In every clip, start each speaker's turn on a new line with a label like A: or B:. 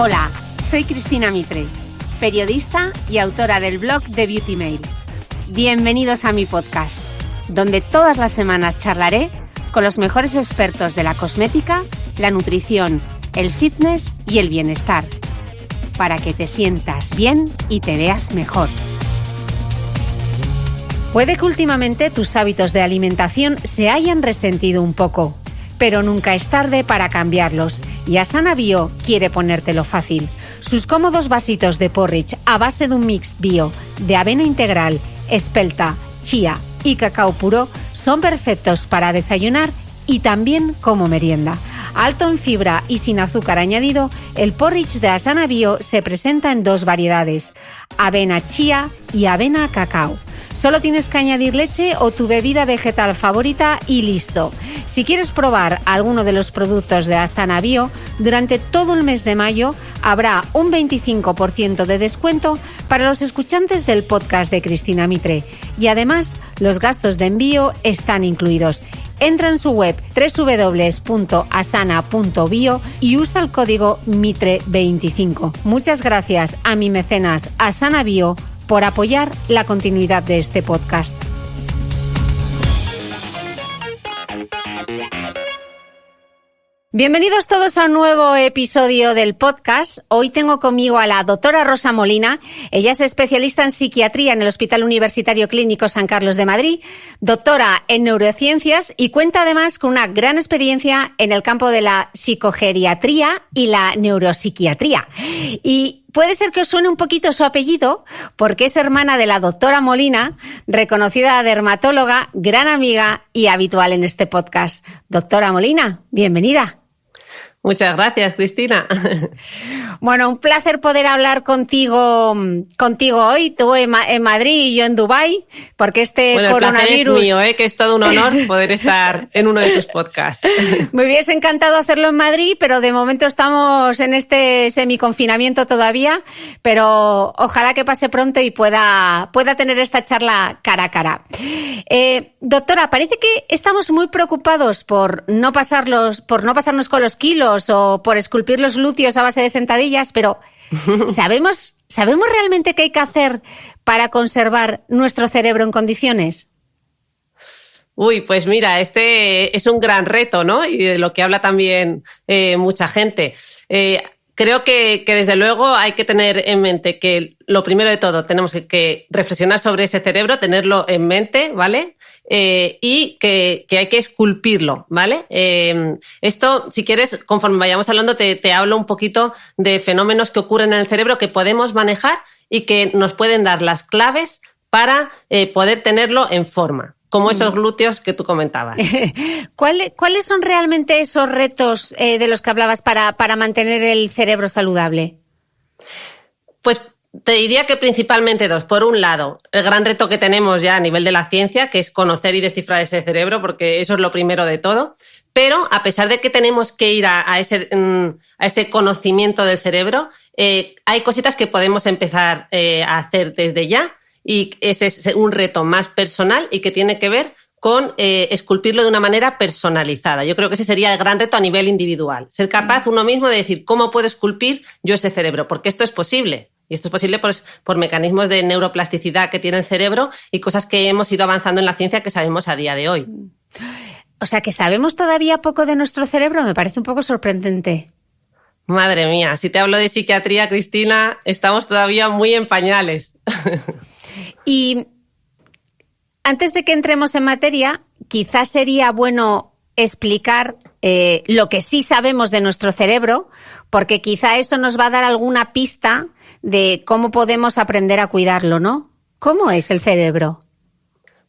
A: Hola, soy Cristina Mitre, periodista y autora del blog de Beauty Mail. Bienvenidos a mi podcast, donde todas las semanas charlaré con los mejores expertos de la cosmética, la nutrición, el fitness y el bienestar, para que te sientas bien y te veas mejor. Puede que últimamente tus hábitos de alimentación se hayan resentido un poco, pero nunca es tarde para cambiarlos, y Asana Bio quiere ponértelo fácil. Sus cómodos vasitos de porridge a base de un mix bio de avena integral, espelta, chía y cacao puro son perfectos para desayunar y también como merienda. Alto en fibra y sin azúcar añadido, el porridge de Asana Bio se presenta en dos variedades: avena chía y avena cacao. Solo tienes que añadir leche o tu bebida vegetal favorita y listo. Si quieres probar alguno de los productos de Asana Bio, durante todo el mes de mayo habrá un 25% de descuento para los escuchantes del podcast de Cristina Mitre. Y además, los gastos de envío están incluidos. Entra en su web www.asana.bio y usa el código MITRE25. Muchas gracias a mi mecenas Asana Bio por apoyar la continuidad de este podcast. Bienvenidos todos a un nuevo episodio del podcast. Hoy tengo conmigo a la doctora Rosa Molina. Ella es especialista en psiquiatría en el Hospital Universitario Clínico San Carlos de Madrid, doctora en neurociencias y cuenta además con una gran experiencia en el campo de la psicogeriatría y la neuropsiquiatría. Y puede ser que os suene un poquito su apellido porque es hermana de la doctora Molina, reconocida dermatóloga, gran amiga y habitual en este podcast. Doctora Molina, bienvenida.
B: Muchas gracias, Cristina.
A: Bueno, un placer poder hablar contigo hoy, tú en Madrid y yo en Dubái, porque coronavirus...
B: El placer es mío, que es todo un honor poder estar en uno de tus podcasts.
A: Me hubiese encantado hacerlo en Madrid, pero de momento estamos en este semiconfinamiento todavía, pero ojalá que pase pronto y pueda tener esta charla cara a cara. Doctora, parece que estamos muy preocupados por no pasarnos con los kilos o por esculpir los glúteos a base de sentadillas, pero ¿sabemos realmente qué hay que hacer para conservar nuestro cerebro en condiciones?
B: Uy, pues mira, este es un gran reto, ¿no? Y de lo que habla también mucha gente. Creo que desde luego hay que tener en mente que lo primero de todo tenemos que reflexionar sobre ese cerebro, tenerlo en mente, ¿vale? Y que hay que esculpirlo, ¿vale? Esto, si quieres, conforme vayamos hablando, te hablo un poquito de fenómenos que ocurren en el cerebro que podemos manejar y que nos pueden dar las claves para poder tenerlo en forma, como esos glúteos que tú comentabas.
A: ¿Cuáles son realmente esos retos de los que hablabas para mantener el cerebro saludable?
B: Pues te diría que principalmente dos. Por un lado, el gran reto que tenemos ya a nivel de la ciencia, que es conocer y descifrar ese cerebro, porque eso es lo primero de todo. Pero a pesar de que tenemos que ir a ese conocimiento del cerebro, hay cositas que podemos empezar a hacer desde ya, y ese es un reto más personal y que tiene que ver con esculpirlo de una manera personalizada. Yo creo que ese sería el gran reto a nivel individual. Ser capaz uno mismo de decir cómo puedo esculpir yo ese cerebro, porque esto es posible. Y esto es posible pues, por mecanismos de neuroplasticidad que tiene el cerebro y cosas que hemos ido avanzando en la ciencia que sabemos a día de hoy.
A: O sea, que sabemos todavía poco de nuestro cerebro, me parece un poco sorprendente.
B: Madre mía, si te hablo de psiquiatría, Cristina, estamos todavía muy en pañales.
A: Y antes de que entremos en materia, quizás sería bueno explicar lo que sí sabemos de nuestro cerebro, porque quizá eso nos va a dar alguna pista de cómo podemos aprender a cuidarlo, ¿no? ¿Cómo es el cerebro?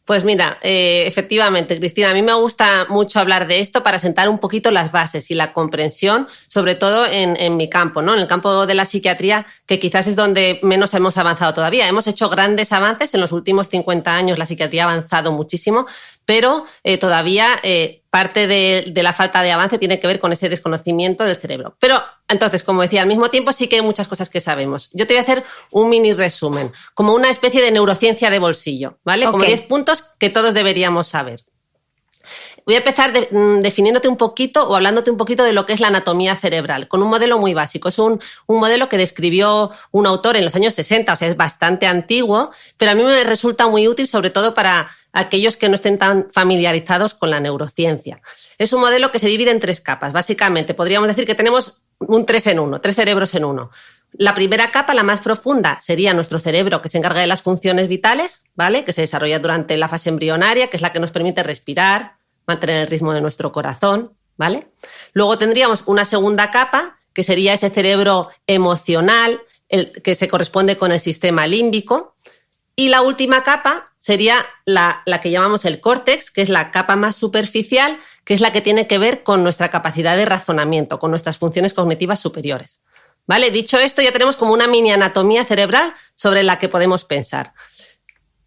B: Pues mira, efectivamente, Cristina, a mí me gusta mucho hablar de esto para sentar un poquito las bases y la comprensión, sobre todo en mi campo, ¿no? En el campo de la psiquiatría, que quizás es donde menos hemos avanzado todavía. Hemos hecho grandes avances en los últimos 50 años, la psiquiatría ha avanzado muchísimo, pero todavía parte de la falta de avance tiene que ver con ese desconocimiento del cerebro. Pero entonces, como decía, al mismo tiempo sí que hay muchas cosas que sabemos. Yo te voy a hacer un mini resumen, como una especie de neurociencia de bolsillo, ¿vale? Okay. Como 10 puntos que todos deberíamos saber. Voy a empezar definiéndote un poquito o hablándote un poquito de lo que es la anatomía cerebral, con un modelo muy básico. Es un modelo que describió un autor en los años 60, o sea, es bastante antiguo, pero a mí me resulta muy útil, sobre todo para aquellos que no estén tan familiarizados con la neurociencia. Es un modelo que se divide en 3 capas. Básicamente, podríamos decir que tenemos un 3 en 1, 3 cerebros en uno. La primera capa, la más profunda, sería nuestro cerebro, que se encarga de las funciones vitales, ¿vale? Que se desarrolla durante la fase embrionaria, que es la que nos permite respirar, mantener el ritmo de nuestro corazón, ¿vale? Luego tendríamos una segunda capa, que sería ese cerebro emocional, que se corresponde con el sistema límbico. Y la última capa sería la que llamamos el córtex, que es la capa más superficial, que es la que tiene que ver con nuestra capacidad de razonamiento, con nuestras funciones cognitivas superiores. ¿Vale? Dicho esto, ya tenemos como una mini anatomía cerebral sobre la que podemos pensar.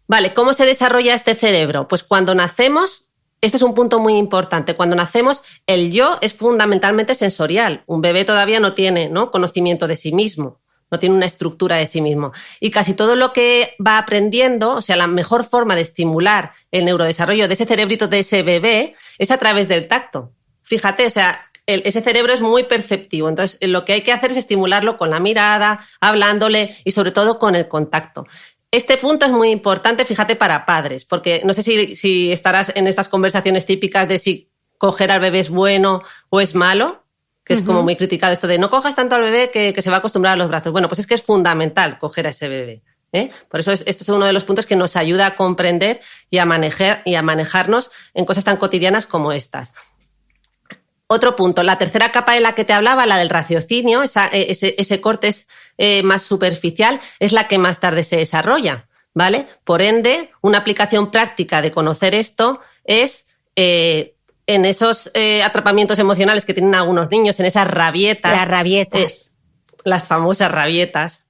B: Vale, ¿cómo se desarrolla este cerebro? Pues cuando nacemos, este es un punto muy importante, cuando nacemos el yo es fundamentalmente sensorial. Un bebé todavía no tiene, ¿no?, conocimiento de sí mismo, no tiene una estructura de sí mismo. Y casi todo lo que va aprendiendo, o sea, la mejor forma de estimular el neurodesarrollo de ese cerebrito de ese bebé es a través del tacto. Fíjate, o sea, ese cerebro es muy perceptivo, entonces lo que hay que hacer es estimularlo con la mirada, hablándole y sobre todo con el contacto. Este punto es muy importante, fíjate, para padres, porque no sé si estarás en estas conversaciones típicas de si coger al bebé es bueno o es malo, que es como muy criticado esto de no cojas tanto al bebé que se va a acostumbrar a los brazos. Bueno, pues es que es fundamental coger a ese bebé, ¿eh? Por eso esto es uno de los puntos que nos ayuda a comprender y a manejarnos en cosas tan cotidianas como estas. Otro punto, la tercera capa de la que te hablaba, la del raciocinio, ese córtex más superficial, es la que más tarde se desarrolla, ¿vale? Por ende, una aplicación práctica de conocer esto es en esos atrapamientos emocionales que tienen algunos niños, en esas rabietas.
A: Las rabietas.
B: Las famosas rabietas.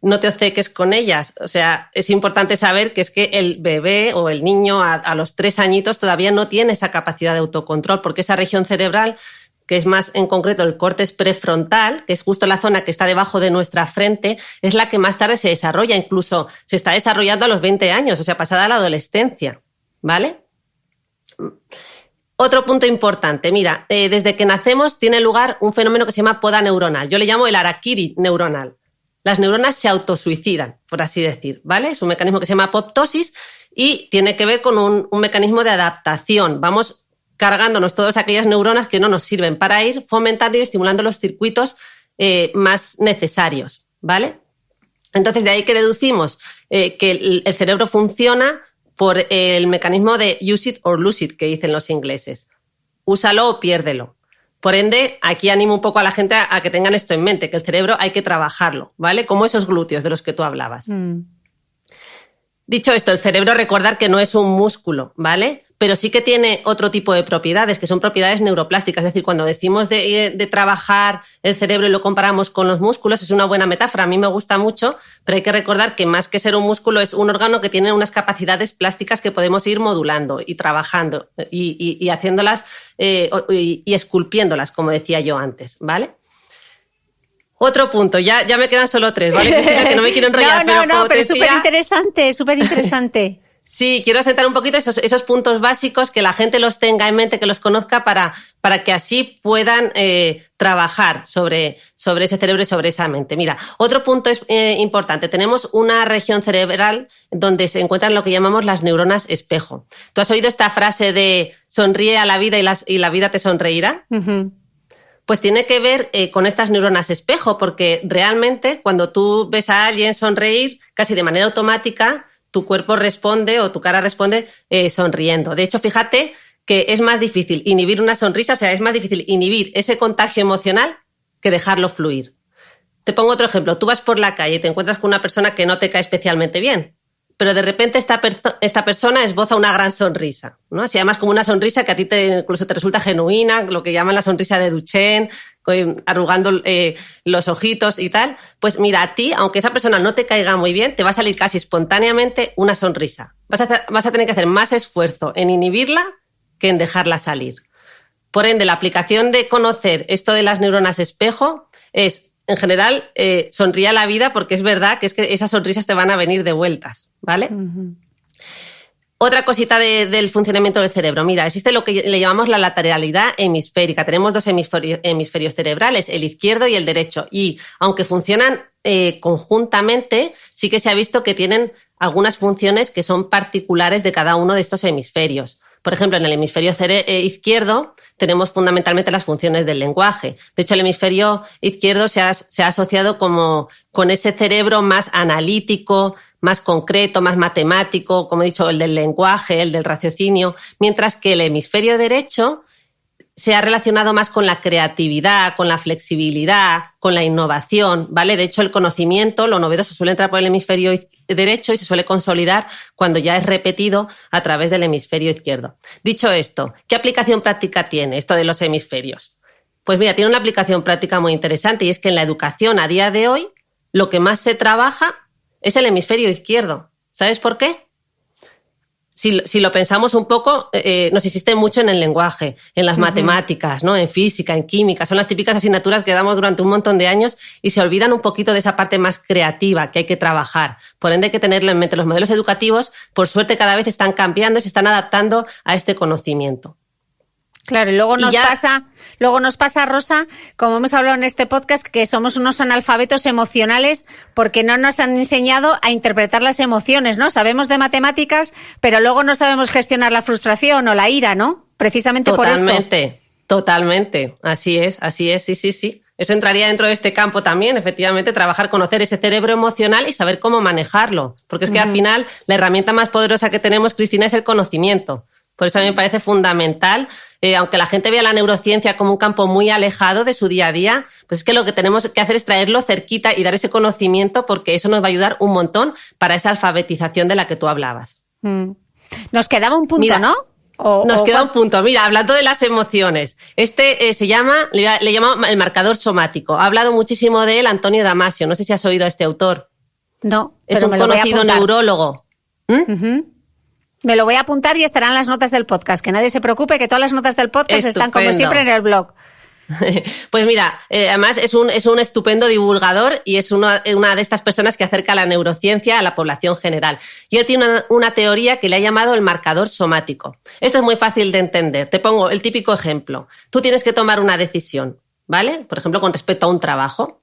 B: No te obceques con ellas. O sea, es importante saber que es que el bebé o el niño a los 3 añitos todavía no tiene esa capacidad de autocontrol, porque esa región cerebral, que es más en concreto el córtex prefrontal, que es justo la zona que está debajo de nuestra frente, es la que más tarde se desarrolla. Incluso se está desarrollando a los 20 años, o sea, pasada la adolescencia, ¿vale? Otro punto importante, mira, desde que nacemos tiene lugar un fenómeno que se llama poda neuronal. Yo le llamo el harakiri neuronal. Las neuronas se autosuicidan, por así decir, ¿vale? Es un mecanismo que se llama apoptosis y tiene que ver con un mecanismo de adaptación. Vamos cargándonos todas aquellas neuronas que no nos sirven para ir fomentando y estimulando los circuitos más necesarios, ¿vale? Entonces, de ahí que deducimos que el cerebro funciona por el mecanismo de use it or lose it, que dicen los ingleses. Úsalo o piérdelo. Por ende, aquí animo un poco a la gente a que tengan esto en mente, que el cerebro hay que trabajarlo, ¿vale? Como esos glúteos de los que tú hablabas. Dicho esto, el cerebro, recordar que no es un músculo, ¿vale? Pero sí que tiene otro tipo de propiedades, que son propiedades neuroplásticas. Es decir, cuando decimos de trabajar el cerebro y lo comparamos con los músculos, es una buena metáfora. A mí me gusta mucho, pero hay que recordar que más que ser un músculo es un órgano que tiene unas capacidades plásticas que podemos ir modulando y trabajando y haciéndolas y esculpiéndolas, como decía yo antes, ¿vale? Otro punto, ya me quedan solo 3, ¿vale? Cristina, que no me quiero enrollar.
A: Pero es súper interesante.
B: Sí, quiero asentar un poquito esos puntos básicos, que la gente los tenga en mente, que los conozca para que así puedan trabajar sobre ese cerebro y sobre esa mente. Mira, otro punto es importante. Tenemos una región cerebral donde se encuentran lo que llamamos las neuronas espejo. ¿Tú has oído esta frase de sonríe a la vida y la vida te sonreirá? Uh-huh. Pues tiene que ver con estas neuronas espejo, porque realmente cuando tú ves a alguien sonreír, casi de manera automática, tu cuerpo responde o tu cara responde sonriendo. De hecho, fíjate que es más difícil inhibir una sonrisa, o sea, es más difícil inhibir ese contagio emocional que dejarlo fluir. Te pongo otro ejemplo. Tú vas por la calle y te encuentras con una persona que no te cae especialmente bien, pero de repente esta persona esboza una gran sonrisa, ¿no? Así, además, como una sonrisa que a ti incluso te resulta genuina, lo que llaman la sonrisa de Duchenne, arrugando los ojitos y tal. Pues mira, a ti, aunque esa persona no te caiga muy bien, te va a salir casi espontáneamente una sonrisa. Vas a tener que hacer más esfuerzo en inhibirla que en dejarla salir. Por ende, la aplicación de conocer esto de las neuronas espejo es, en general, sonríe a la vida, porque es verdad que esas sonrisas te van a venir de vueltas, ¿vale? Uh-huh. Otra cosita del funcionamiento del cerebro. Mira, existe lo que le llamamos la lateralidad hemisférica. Tenemos dos hemisferios cerebrales, el izquierdo y el derecho. Y aunque funcionan conjuntamente, sí que se ha visto que tienen algunas funciones que son particulares de cada uno de estos hemisferios. Por ejemplo, en el hemisferio izquierdo tenemos fundamentalmente las funciones del lenguaje. De hecho, el hemisferio izquierdo se ha asociado con ese cerebro más analítico, más concreto, más matemático, como he dicho, el del lenguaje, el del raciocinio, mientras que el hemisferio derecho se ha relacionado más con la creatividad, con la flexibilidad, con la innovación, ¿vale? De hecho, el conocimiento, lo novedoso, suele entrar por el hemisferio derecho y se suele consolidar cuando ya es repetido a través del hemisferio izquierdo. Dicho esto, ¿qué aplicación práctica tiene esto de los hemisferios? Pues mira, tiene una aplicación práctica muy interesante y es que en la educación a día de hoy lo que más se trabaja es el hemisferio izquierdo. ¿Sabes por qué? Si lo pensamos un poco, nos insiste mucho en el lenguaje, en las matemáticas, ¿no? En física, en química. Son las típicas asignaturas que damos durante un montón de años y se olvidan un poquito de esa parte más creativa que hay que trabajar. Por ende, hay que tenerlo en mente. Los modelos educativos, por suerte, cada vez están cambiando y se están adaptando a este conocimiento.
A: Claro, y luego nos pasa, Rosa, como hemos hablado en este podcast, que somos unos analfabetos emocionales porque no nos han enseñado a interpretar las emociones, ¿no? Sabemos de matemáticas, pero luego no sabemos gestionar la frustración o la ira, ¿no? Precisamente por esto.
B: Totalmente. Así es, sí. Eso entraría dentro de este campo también, efectivamente, trabajar, conocer ese cerebro emocional y saber cómo manejarlo. Porque es que al final la herramienta más poderosa que tenemos, Cristina, es el conocimiento. Por eso a mí me parece fundamental, aunque la gente vea la neurociencia como un campo muy alejado de su día a día, pues es que lo que tenemos que hacer es traerlo cerquita y dar ese conocimiento porque eso nos va a ayudar un montón para esa alfabetización de la que tú hablabas.
A: Nos quedaba un punto, ¿no?
B: Nos queda un punto. Mira, hablando de las emociones, le llama el marcador somático. Ha hablado muchísimo de él Antonio Damasio. No sé si has oído a este autor.
A: No,
B: es un conocido neurólogo.
A: Me lo voy a apuntar y estarán las notas del podcast. Que nadie se preocupe, que todas las notas del podcast están como siempre en el blog.
B: Pues mira, además es un estupendo divulgador y es una de estas personas que acerca la neurociencia a la población general. Y él tiene una teoría que le ha llamado el marcador somático. Esto es muy fácil de entender. Te pongo el típico ejemplo. Tú tienes que tomar una decisión, ¿vale? Por ejemplo, con respecto a un trabajo.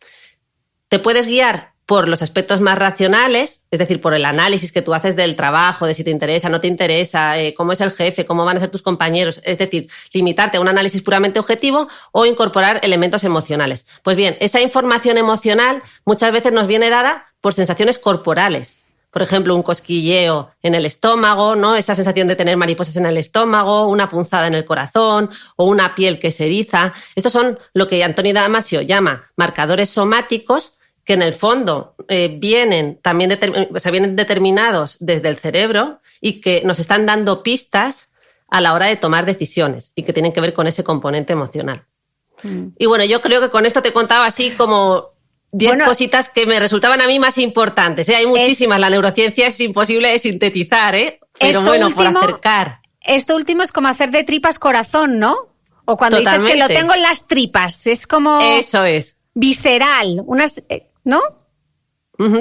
B: Te puedes guiar por los aspectos más racionales, es decir, por el análisis que tú haces del trabajo, de si te interesa, no te interesa, cómo es el jefe, cómo van a ser tus compañeros, es decir, limitarte a un análisis puramente objetivo o incorporar elementos emocionales. Pues bien, esa información emocional muchas veces nos viene dada por sensaciones corporales. Por ejemplo, un cosquilleo en el estómago, ¿no? Esa sensación de tener mariposas en el estómago, una punzada en el corazón o una piel que se eriza. Estos son lo que Antonio Damasio llama marcadores somáticos, que en el fondo vienen determinados desde el cerebro y que nos están dando pistas a la hora de tomar decisiones y que tienen que ver con ese componente emocional. Y bueno, yo creo que con esto te contaba así como 10 cositas que me resultaban a mí más importantes. Hay muchísimas, la neurociencia es imposible de sintetizar, pero bueno, por acercar.
A: Esto último es como hacer de tripas corazón, ¿no? O cuando dices que lo tengo en las tripas, es como...
B: Eso es.
A: Visceral, ¿no?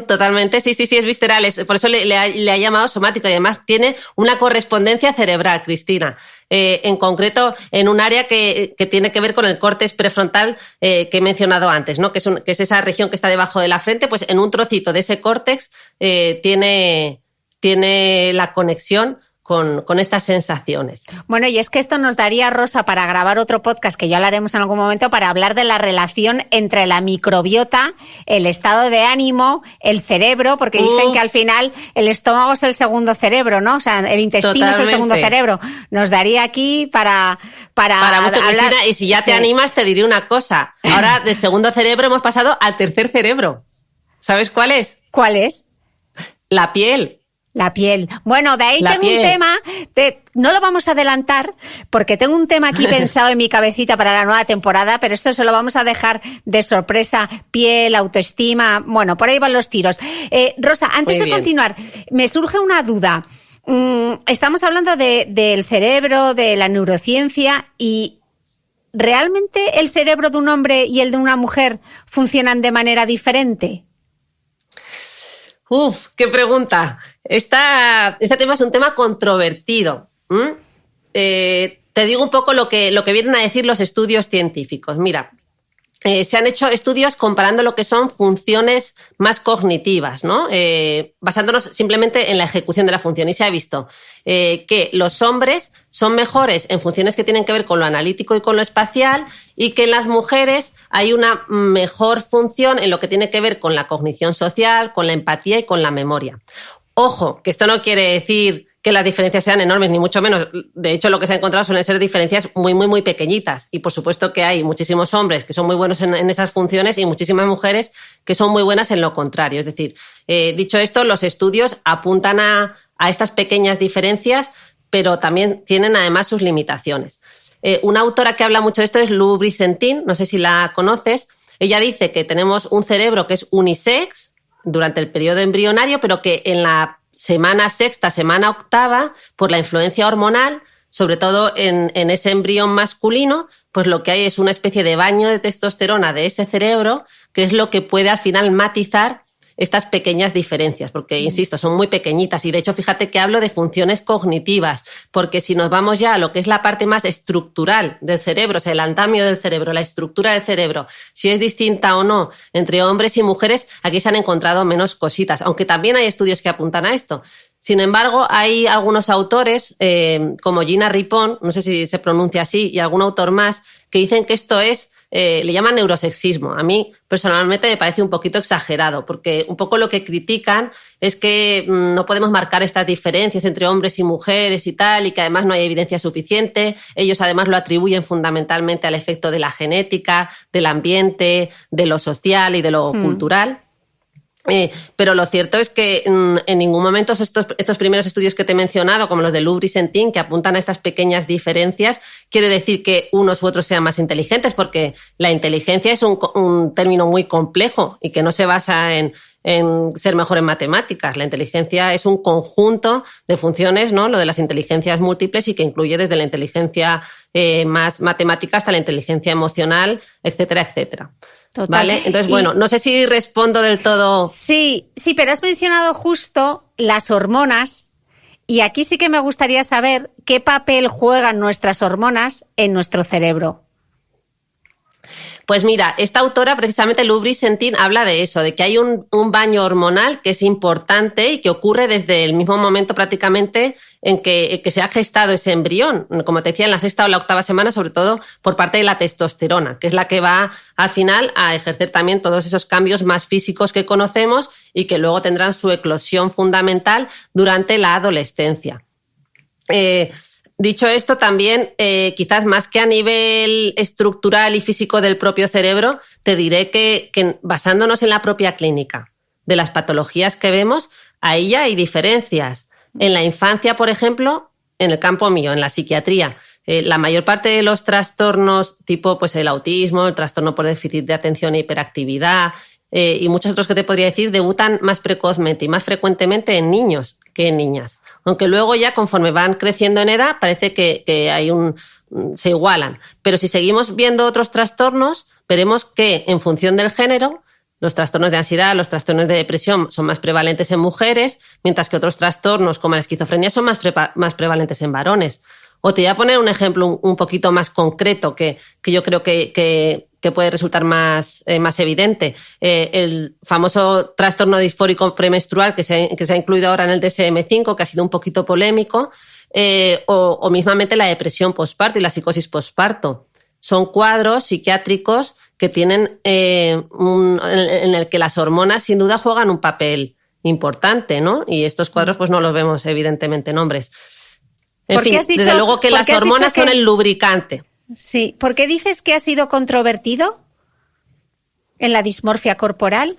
B: Totalmente, sí, es visceral. Por eso le ha llamado somático y además tiene una correspondencia cerebral, Cristina. En concreto, en un área que tiene que ver con el córtex prefrontal que he mencionado antes, ¿no? Que es esa región que está debajo de la frente, pues en un trocito de ese córtex tiene la conexión con estas sensaciones.
A: Bueno, y es que esto nos daría, Rosa, para grabar otro podcast que ya hablaremos en algún momento, para hablar de la relación entre la microbiota, el estado de ánimo, el cerebro, porque dicen que al final el estómago es el segundo cerebro, ¿no? O sea, el intestino es el segundo cerebro. Nos daría aquí para
B: mucho,
A: hablar...
B: Cristina, y si ya te animas, te diré una cosa. Ahora, del segundo cerebro hemos pasado al tercer cerebro. ¿Sabes cuál es?
A: ¿Cuál es?
B: La piel.
A: La piel. Bueno, de ahí tengo un tema, no lo vamos a adelantar porque tengo un tema aquí pensado en mi cabecita para la nueva temporada, pero esto se lo vamos a dejar de sorpresa. Piel, autoestima, bueno, por ahí van los tiros. Rosa, antes de continuar, me surge una duda. Estamos hablando del cerebro, de la neurociencia y ¿realmente el cerebro de un hombre y el de una mujer funcionan de manera diferente?
B: ¡Qué pregunta! Este tema es un tema controvertido. Te digo un poco lo que vienen a decir los estudios científicos. Mira, se han hecho estudios comparando lo que son funciones más cognitivas, ¿no? Basándonos simplemente en la ejecución de la función. Y se ha visto que los hombres son mejores en funciones que tienen que ver con lo analítico y con lo espacial, y que en las mujeres hay una mejor función en lo que tiene que ver con la cognición social, con la empatía y con la memoria. Ojo, que esto no quiere decir que las diferencias sean enormes, ni mucho menos. De hecho, lo que se ha encontrado suelen ser diferencias muy, muy, muy pequeñitas. Y por supuesto que hay muchísimos hombres que son muy buenos en esas funciones y muchísimas mujeres que son muy buenas en lo contrario. Es decir, dicho esto, los estudios apuntan a estas pequeñas diferencias, pero también tienen además sus limitaciones. Una autora que habla mucho de esto es Lou Bricentin, no sé si la conoces. Ella dice que tenemos un cerebro que es unisex durante el periodo embrionario, pero que en la semana sexta, semana octava, por la influencia hormonal, sobre todo en ese embrión masculino, pues lo que hay es una especie de baño de testosterona de ese cerebro, que es lo que puede al final matizar estas pequeñas diferencias, porque, insisto, son muy pequeñitas. Y de hecho, fíjate que hablo de funciones cognitivas, porque si nos vamos ya a lo que es la parte más estructural del cerebro, o sea, el andamio del cerebro, la estructura del cerebro, si es distinta o no entre hombres y mujeres, aquí se han encontrado menos cositas, aunque también hay estudios que apuntan a esto. Sin embargo, hay algunos autores, como Gina Ripon, no sé si se pronuncia así, y algún autor más, que dicen que esto es le llaman neurosexismo. A mí, personalmente, me parece un poquito exagerado, porque un poco lo que critican es que no podemos marcar estas diferencias entre hombres y mujeres y tal, y que además no hay evidencia suficiente. Ellos además lo atribuyen fundamentalmente al efecto de la genética, del ambiente, de lo social y de lo cultural. Pero lo cierto es que en ningún momento estos primeros estudios que te he mencionado, como los de Lou Bricentin, que apuntan a estas pequeñas diferencias, quiere decir que unos u otros sean más inteligentes, porque la inteligencia es un término muy complejo y que no se basa en ser mejor en matemáticas. La inteligencia es un conjunto de funciones, ¿no? Lo de las inteligencias múltiples, y que incluye desde la inteligencia más matemática hasta la inteligencia emocional, etcétera, etcétera.
A: Total.
B: ¿Vale? Entonces, bueno, no sé si respondo del todo.
A: Sí, pero has mencionado justo las hormonas, y aquí sí que me gustaría saber qué papel juegan nuestras hormonas en nuestro cerebro.
B: Pues mira, esta autora, precisamente Lou Bricentin, habla de eso, de que hay un baño hormonal que es importante y que ocurre desde el mismo momento prácticamente en que se ha gestado ese embrión, como te decía, en la sexta o la octava semana, sobre todo por parte de la testosterona, que es la que va al final a ejercer también todos esos cambios más físicos que conocemos y que luego tendrán su eclosión fundamental durante la adolescencia. Dicho esto, también, quizás más que a nivel estructural y físico del propio cerebro, te diré que basándonos en la propia clínica de las patologías que vemos, ahí ya hay diferencias. En la infancia, por ejemplo, en el campo mío, en la psiquiatría, la mayor parte de los trastornos tipo pues el autismo, el trastorno por déficit de atención e hiperactividad y muchos otros que te podría decir, debutan más precozmente y más frecuentemente en niños que en niñas. Aunque luego ya conforme van creciendo en edad parece que hay se igualan. Pero si seguimos viendo otros trastornos, veremos que en función del género, los trastornos de ansiedad, los trastornos de depresión son más prevalentes en mujeres, mientras que otros trastornos como la esquizofrenia son más prevalentes en varones. O te voy a poner un ejemplo un poquito más concreto que yo creo que puede resultar más evidente. El famoso trastorno disfórico premenstrual que se ha incluido ahora en el DSM-5, que ha sido un poquito polémico, o mismamente la depresión posparto y la psicosis posparto. Son cuadros psiquiátricos que tienen en el que las hormonas sin duda juegan un papel importante, ¿no? Y estos cuadros pues no los vemos evidentemente en hombres. En fin, desde luego que las hormonas son el lubricante.
A: Sí. ¿Por qué dices que ha sido controvertido en la dismorfia corporal?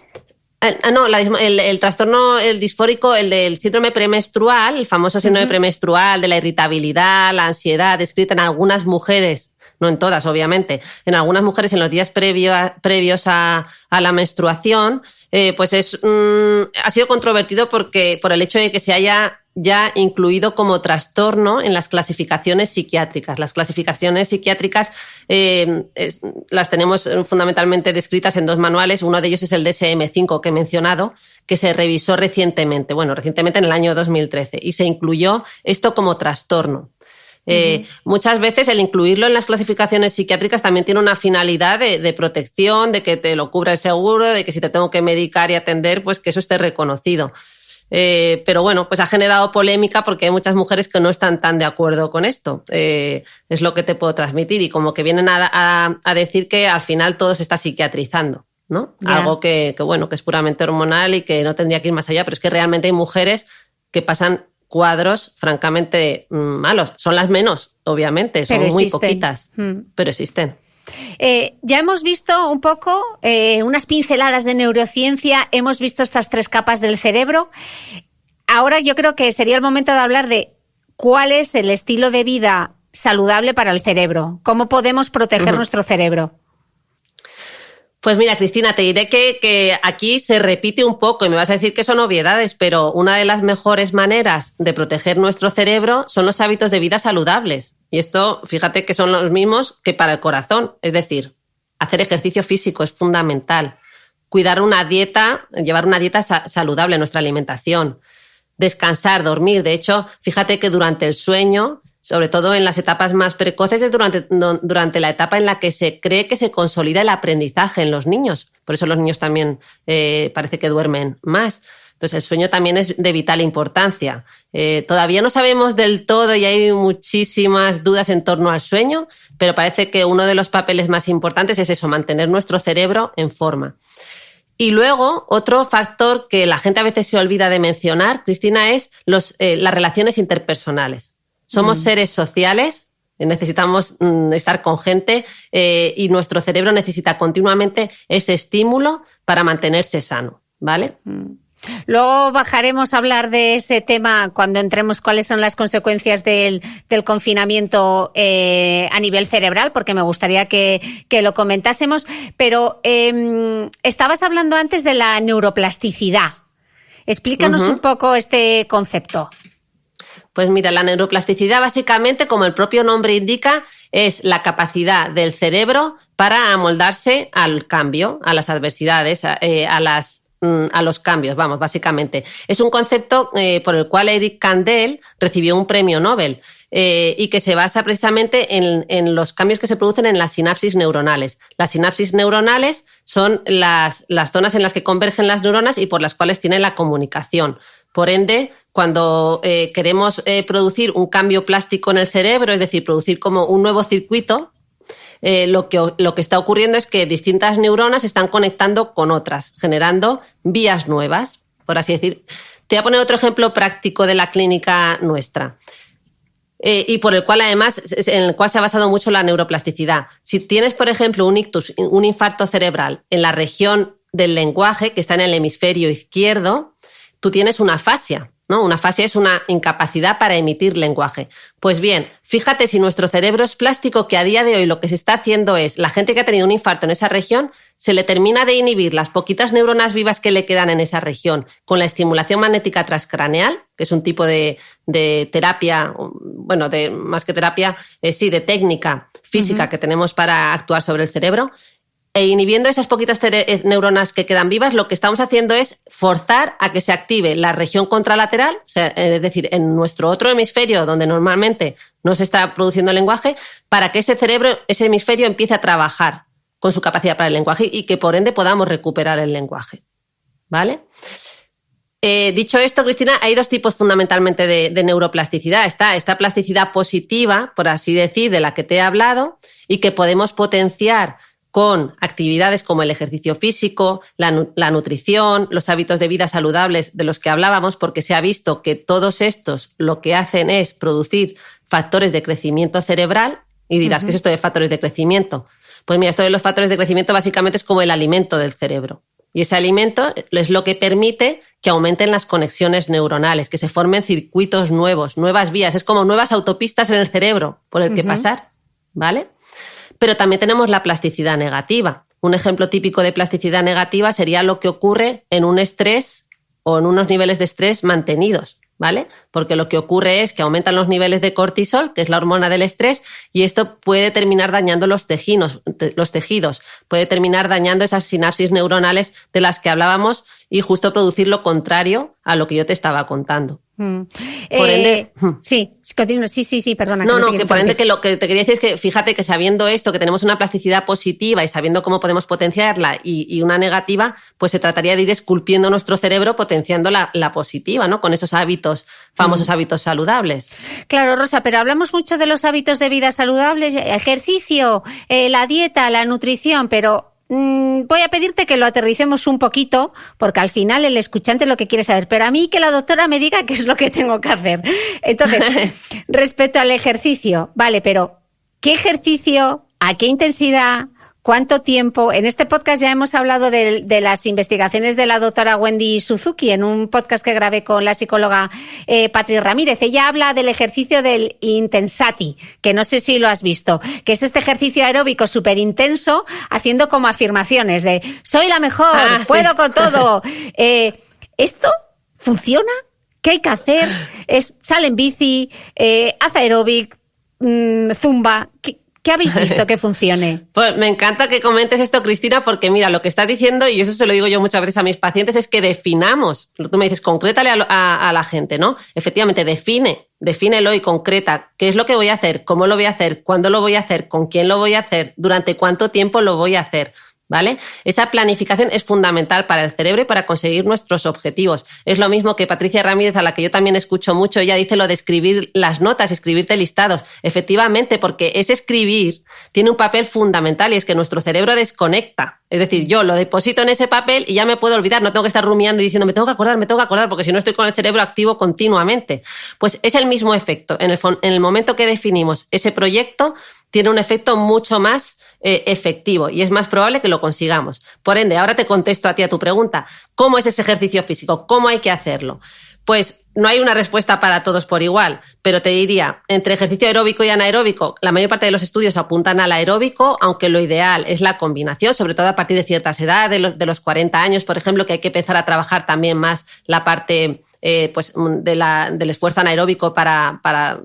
B: No, el trastorno, el disfórico, el del síndrome premenstrual, el famoso síndrome premenstrual, de la irritabilidad, la ansiedad, descrita en algunas mujeres, no en todas, obviamente, en algunas mujeres en los días previos a la menstruación, pues ha sido controvertido por el hecho de que se haya ya incluido como trastorno en las clasificaciones psiquiátricas. Las clasificaciones psiquiátricas las tenemos fundamentalmente descritas en 2 manuales. Uno de ellos es el DSM-5 que he mencionado, que se revisó recientemente en el año 2013, y se incluyó esto como trastorno. Muchas veces el incluirlo en las clasificaciones psiquiátricas también tiene una finalidad de protección, de que te lo cubra el seguro, de que si te tengo que medicar y atender, pues que eso esté reconocido. Pero bueno, pues ha generado polémica porque hay muchas mujeres que no están tan de acuerdo con esto. Es lo que te puedo transmitir, y como que vienen a decir que al final todo se está psiquiatrizando, ¿no? Yeah. Algo que es puramente hormonal y que no tendría que ir más allá, pero es que realmente hay mujeres que pasan cuadros francamente malos. Son las menos, obviamente, son pero muy poquitas, pero existen.
A: Ya hemos visto un poco unas pinceladas de neurociencia, hemos visto estas 3 capas del cerebro. Ahora yo creo que sería el momento de hablar de cuál es el estilo de vida saludable para el cerebro, cómo podemos proteger nuestro cerebro.
B: Pues mira, Cristina, te diré que aquí se repite un poco y me vas a decir que son obviedades, pero una de las mejores maneras de proteger nuestro cerebro son los hábitos de vida saludables. Y esto, fíjate que son los mismos que para el corazón. Es decir, hacer ejercicio físico es fundamental. Cuidar una dieta, llevar una dieta saludable en nuestra alimentación. Descansar, dormir. De hecho, fíjate que durante el sueño, sobre todo en las etapas más precoces, es durante la etapa en la que se cree que se consolida el aprendizaje en los niños. Por eso los niños también parece que duermen más. Entonces el sueño también es de vital importancia. Todavía no sabemos del todo y hay muchísimas dudas en torno al sueño, pero parece que uno de los papeles más importantes es eso, mantener nuestro cerebro en forma. Y luego, otro factor que la gente a veces se olvida de mencionar, Cristina, es las relaciones interpersonales. Somos seres sociales, necesitamos estar con gente y nuestro cerebro necesita continuamente ese estímulo para mantenerse sano, ¿vale?
A: Luego bajaremos a hablar de ese tema cuando entremos cuáles son las consecuencias del confinamiento a nivel cerebral, porque me gustaría que lo comentásemos. Pero estabas hablando antes de la neuroplasticidad. Explícanos un poco este concepto.
B: Pues mira, la neuroplasticidad básicamente, como el propio nombre indica, es la capacidad del cerebro para amoldarse al cambio, a las adversidades, a los cambios, vamos, básicamente. Es un concepto por el cual Eric Kandel recibió un premio Nobel y que se basa precisamente en los cambios que se producen en las sinapsis neuronales. Las sinapsis neuronales son las zonas en las que convergen las neuronas y por las cuales tienen la comunicación. Por ende, cuando queremos producir un cambio plástico en el cerebro, es decir, producir como un nuevo circuito, lo que está ocurriendo es que distintas neuronas se están conectando con otras, generando vías nuevas, por así decir. Te voy a poner otro ejemplo práctico de la clínica nuestra. Y por el cual además, en el cual se ha basado mucho la neuroplasticidad. Si tienes, por ejemplo, un ictus, un infarto cerebral en la región del lenguaje, que está en el hemisferio izquierdo, tú tienes una afasia, ¿no? Una afasia es una incapacidad para emitir lenguaje. Pues bien, fíjate si nuestro cerebro es plástico, que a día de hoy lo que se está haciendo es, la gente que ha tenido un infarto en esa región, se le termina de inhibir las poquitas neuronas vivas que le quedan en esa región con la estimulación magnética transcraneal, que es un tipo de terapia, bueno, más que terapia, de técnica física que tenemos para actuar sobre el cerebro. E inhibiendo esas poquitas neuronas que quedan vivas, lo que estamos haciendo es forzar a que se active la región contralateral, o sea, es decir, en nuestro otro hemisferio, donde normalmente no se está produciendo el lenguaje, para que ese hemisferio empiece a trabajar con su capacidad para el lenguaje y que por ende podamos recuperar el lenguaje. ¿Vale? Dicho esto, Cristina, hay 2 tipos fundamentalmente de neuroplasticidad. Está esta plasticidad positiva, por así decir, de la que te he hablado, y que podemos potenciar con actividades como el ejercicio físico, la nutrición, los hábitos de vida saludables de los que hablábamos, porque se ha visto que todos estos lo que hacen es producir factores de crecimiento cerebral. Y dirás, ¿qué es esto de factores de crecimiento? Pues mira, esto de los factores de crecimiento básicamente es como el alimento del cerebro. Y ese alimento es lo que permite que aumenten las conexiones neuronales, que se formen circuitos nuevos, nuevas vías. Es como nuevas autopistas en el cerebro por el que pasar, ¿vale? Pero también tenemos la plasticidad negativa. Un ejemplo típico de plasticidad negativa sería lo que ocurre en un estrés o en unos niveles de estrés mantenidos. ¿vale? Porque lo que ocurre es que aumentan los niveles de cortisol, que es la hormona del estrés, y esto puede terminar dañando los tejidos, puede terminar dañando esas sinapsis neuronales de las que hablábamos y justo producir lo contrario a lo que yo te estaba contando. Por ende,
A: sí, perdona.
B: Que por ende que lo que te quería decir es que fíjate que sabiendo esto, que tenemos una plasticidad positiva y sabiendo cómo podemos potenciarla y una negativa, pues se trataría de ir esculpiendo nuestro cerebro potenciando la positiva, ¿no? Con esos hábitos, famosos hábitos saludables.
A: Claro, Rosa, pero hablamos mucho de los hábitos de vida saludables, ejercicio, la dieta, la nutrición, pero voy a pedirte que lo aterricemos un poquito, porque al final el escuchante lo que quiere saber, pero a mí que la doctora me diga qué es lo que tengo que hacer. Entonces, respecto al ejercicio, vale, pero ¿qué ejercicio? ¿A qué intensidad? ¿Cuánto tiempo? En este podcast ya hemos hablado de las investigaciones de la doctora Wendy Suzuki en un podcast que grabé con la psicóloga Patri Ramírez. Ella habla del ejercicio del Intensati, que no sé si lo has visto, que es este ejercicio aeróbico súper intenso, haciendo como afirmaciones de soy la mejor, puedo con todo. ¿Esto funciona? ¿Qué hay que hacer? Sale en bici, haz aeróbic, zumba. ¿Qué habéis visto que funcione?
B: Pues me encanta que comentes esto, Cristina, porque mira, lo que estás diciendo, y eso se lo digo yo muchas veces a mis pacientes, es que definamos. Tú me dices, concrétale a la gente, ¿no? Efectivamente, defínelo y concreta qué es lo que voy a hacer, cómo lo voy a hacer, cuándo lo voy a hacer, con quién lo voy a hacer, durante cuánto tiempo lo voy a hacer. ¿Vale? Esa planificación es fundamental para el cerebro y para conseguir nuestros objetivos. Es lo mismo que Patricia Ramírez, a la que yo también escucho mucho, ella dice lo de escribir las notas, escribirte listados. Efectivamente, porque ese escribir tiene un papel fundamental y es que nuestro cerebro desconecta. Es decir, yo lo deposito en ese papel y ya me puedo olvidar, no tengo que estar rumiando y diciendo me tengo que acordar, porque si no estoy con el cerebro activo continuamente. Pues es el mismo efecto. En el momento que definimos ese proyecto, tiene un efecto mucho más efectivo y es más probable que lo consigamos. Por ende, ahora te contesto a ti a tu pregunta. ¿Cómo es ese ejercicio físico? ¿Cómo hay que hacerlo? Pues no hay una respuesta para todos por igual, pero te diría, entre ejercicio aeróbico y anaeróbico, la mayor parte de los estudios apuntan al aeróbico, aunque lo ideal es la combinación, sobre todo a partir de ciertas edades, de los 40 años, por ejemplo, que hay que empezar a trabajar también más la parte del esfuerzo anaeróbico para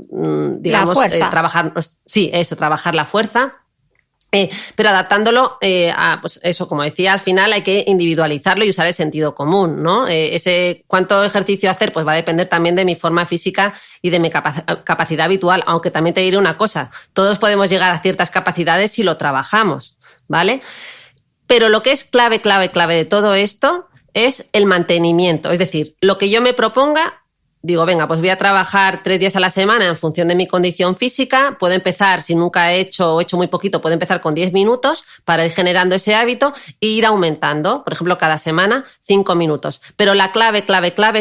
B: digamos, trabajar la fuerza. Pero adaptándolo a, pues eso, como decía, al final hay que individualizarlo y usar el sentido común, ¿no? Cuánto ejercicio hacer, pues va a depender también de mi forma física y de mi capacidad habitual, aunque también te diré una cosa, todos podemos llegar a ciertas capacidades si lo trabajamos, ¿vale? Pero lo que es clave de todo esto es el mantenimiento, es decir, lo que yo me proponga. Digo, venga, pues voy a trabajar 3 días a la semana en función de mi condición física. Puedo empezar, si nunca he hecho o he hecho muy poquito, puedo empezar con 10 minutos para ir generando ese hábito e ir aumentando. Por ejemplo, cada semana 5 minutos. Pero la clave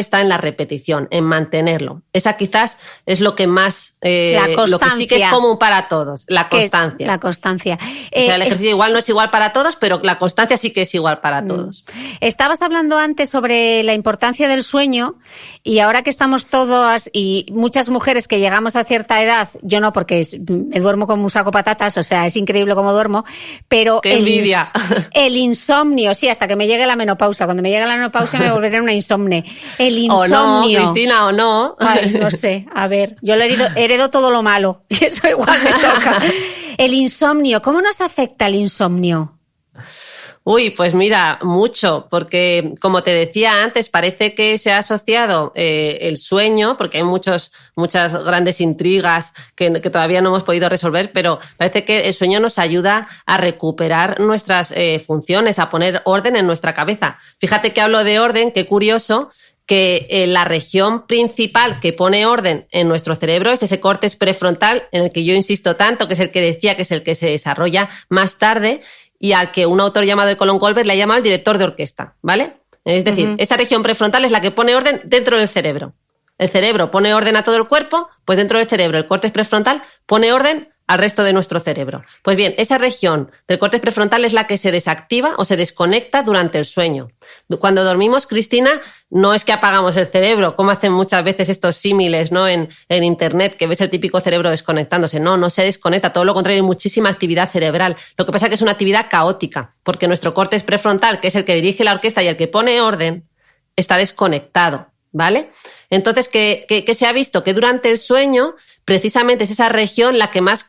B: está en la repetición, en mantenerlo. Esa quizás es lo que más, lo que sí que es común para todos, la constancia.
A: La constancia.
B: O sea, el ejercicio igual no es igual para todos, pero la constancia sí que es igual para todos.
A: Estabas hablando antes sobre la importancia del sueño y ahora que estamos todas y muchas mujeres que llegamos a cierta edad, yo no porque me duermo como un saco de patatas, o sea, es increíble cómo duermo, pero
B: ¡qué envidia!
A: El insomnio, sí, hasta que me llegue la menopausia. Cuando me llegue la menopausia me volveré una insomne. El insomnio.
B: O no, Cristina, o no.
A: Ay, no sé, a ver, yo heredo todo lo malo y eso igual me toca. El insomnio, ¿cómo nos afecta el insomnio?
B: Uy, pues mira, mucho, porque como te decía antes, parece que se ha asociado el sueño, porque hay muchas grandes intrigas que todavía no hemos podido resolver, pero parece que el sueño nos ayuda a recuperar nuestras funciones, a poner orden en nuestra cabeza. Fíjate que hablo de orden, qué curioso, que la región principal que pone orden en nuestro cerebro es ese córtex prefrontal, en el que yo insisto tanto, que es el que decía que es el que se desarrolla más tarde, y al que un autor llamado Colin Goldberg le ha llamado el director de orquesta, ¿vale? Es decir, esa región prefrontal es la que pone orden dentro del cerebro. El cerebro pone orden a todo el cuerpo, pues dentro del cerebro el córtex prefrontal pone orden al resto de nuestro cerebro. Pues bien, esa región del córtex prefrontal es la que se desactiva o se desconecta durante el sueño. Cuando dormimos, Cristina, no es que apagamos el cerebro, como hacen muchas veces estos símiles, ¿no? En internet, que ves el típico cerebro desconectándose. No se desconecta, todo lo contrario, hay muchísima actividad cerebral. Lo que pasa es que es una actividad caótica, porque nuestro córtex prefrontal, que es el que dirige la orquesta y el que pone orden, está desconectado. ¿vale? Entonces, ¿qué se ha visto? Que durante el sueño, precisamente es esa región la que más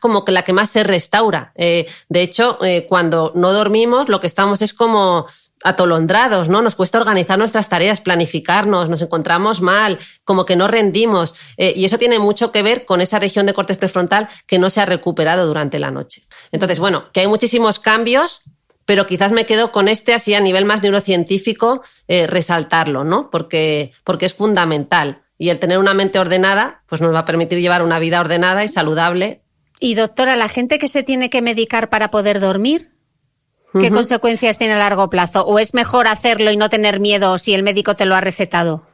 B: se restaura. De hecho, cuando no dormimos, lo que estamos es como atolondrados, ¿no? Nos cuesta organizar nuestras tareas, planificarnos, nos encontramos mal, como que no rendimos. Y eso tiene mucho que ver con esa región de cortes prefrontal que no se ha recuperado durante la noche. Entonces, bueno, que hay muchísimos cambios, pero quizás me quedo con así a nivel más neurocientífico, resaltarlo, ¿no? Porque es fundamental. Y el tener una mente ordenada, pues nos va a permitir llevar una vida ordenada y saludable.
A: Y doctora, ¿la gente que se tiene que medicar para poder dormir, qué consecuencias tiene a largo plazo? ¿O es mejor hacerlo y no tener miedo si el médico te lo ha recetado?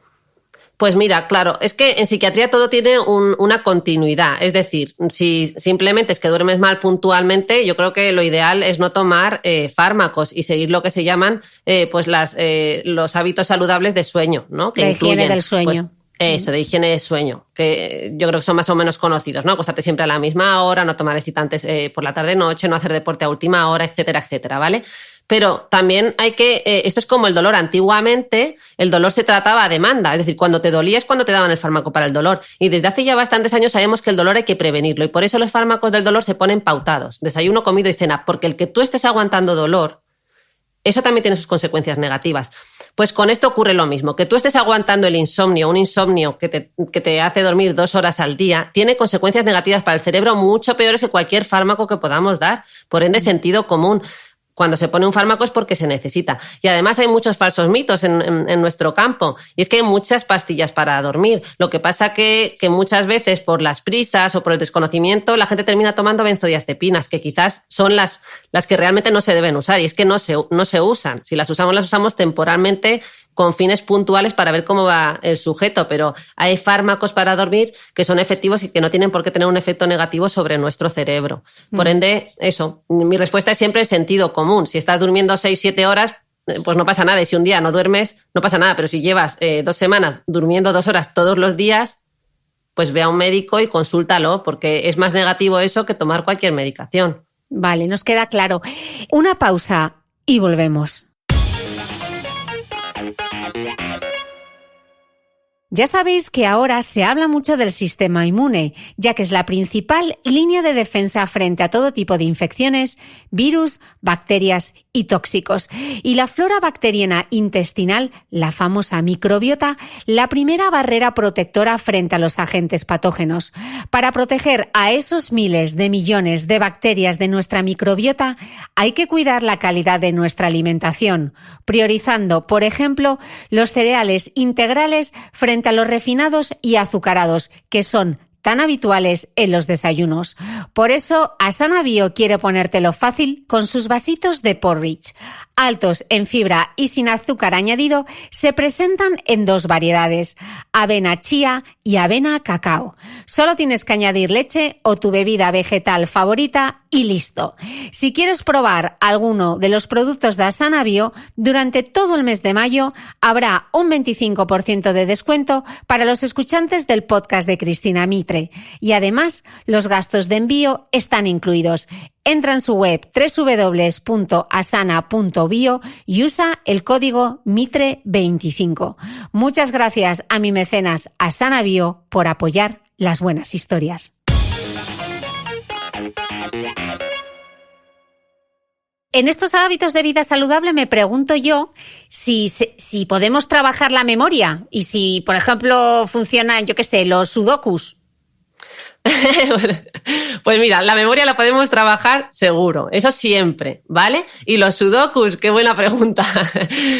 B: Pues mira, claro, es que en psiquiatría todo tiene una continuidad. Es decir, si simplemente es que duermes mal puntualmente, yo creo que lo ideal es no tomar fármacos y seguir lo que se llaman pues los hábitos saludables de sueño, ¿no? Que
A: la higiene del sueño.
B: Pues, eso, de higiene de sueño, que yo creo que son más o menos conocidos, ¿no? Acostarte siempre a la misma hora, no tomar excitantes por la tarde-noche, no hacer deporte a última hora, etcétera, etcétera, ¿vale? Pero también hay que... esto es como el dolor. Antiguamente el dolor se trataba a demanda. Es decir, cuando te dolía es cuando te daban el fármaco para el dolor. Y desde hace ya bastantes años sabemos que el dolor hay que prevenirlo. Y por eso los fármacos del dolor se ponen pautados. Desayuno, comida y cena. Porque el que tú estés aguantando dolor, eso también tiene sus consecuencias negativas. Pues con esto ocurre lo mismo. Que tú estés aguantando el insomnio, un insomnio que te hace dormir 2 horas al día, tiene consecuencias negativas para el cerebro mucho peores que cualquier fármaco que podamos dar. Por ende, sentido común. Cuando se pone un fármaco es porque se necesita. Y además hay muchos falsos mitos en nuestro campo. Y es que hay muchas pastillas para dormir. Lo que pasa que muchas veces por las prisas o por el desconocimiento la gente termina tomando benzodiazepinas, que quizás son las que realmente no se deben usar. Y es que no se usan. Si las usamos temporalmente con fines puntuales para ver cómo va el sujeto, pero hay fármacos para dormir que son efectivos y que no tienen por qué tener un efecto negativo sobre nuestro cerebro. Por ende, eso, mi respuesta es siempre el sentido común. Si estás durmiendo 6-7 horas, pues no pasa nada. Y si un día no duermes, no pasa nada. Pero si llevas 2 semanas durmiendo 2 horas todos los días, pues ve a un médico y consúltalo, porque es más negativo eso que tomar cualquier medicación.
A: Vale, nos queda claro. Una pausa y volvemos. Ya sabéis que ahora se habla mucho del sistema inmune, ya que es la principal línea de defensa frente a todo tipo de infecciones, virus, bacterias y tóxicos. Y la flora bacteriana intestinal, la famosa microbiota, la primera barrera protectora frente a los agentes patógenos. Para proteger a esos miles de millones de bacterias de nuestra microbiota, hay que cuidar la calidad de nuestra alimentación, priorizando, por ejemplo, los cereales integrales frente a los refinados y azucarados, que son tan habituales en los desayunos. Por eso, Asana Bio quiere ponértelo fácil con sus vasitos de porridge. Altos en fibra y sin azúcar añadido, se presentan en 2 variedades, avena chía y avena cacao. Solo tienes que añadir leche o tu bebida vegetal favorita y listo. Si quieres probar alguno de los productos de Asana Bio, durante todo el mes de mayo habrá un 25% de descuento para los escuchantes del podcast de Cristina Mitre. Y además, los gastos de envío están incluidos. Entra en su web www.asana.bio y usa el código MITRE25. Muchas gracias a mi mecenas Asana Bio por apoyar las buenas historias. En estos hábitos de vida saludable me pregunto yo si podemos trabajar la memoria y si, por ejemplo, funcionan, yo qué sé, los sudokus.
B: Pues mira, la memoria la podemos trabajar seguro, eso siempre, ¿vale? Y los sudokus, qué buena pregunta,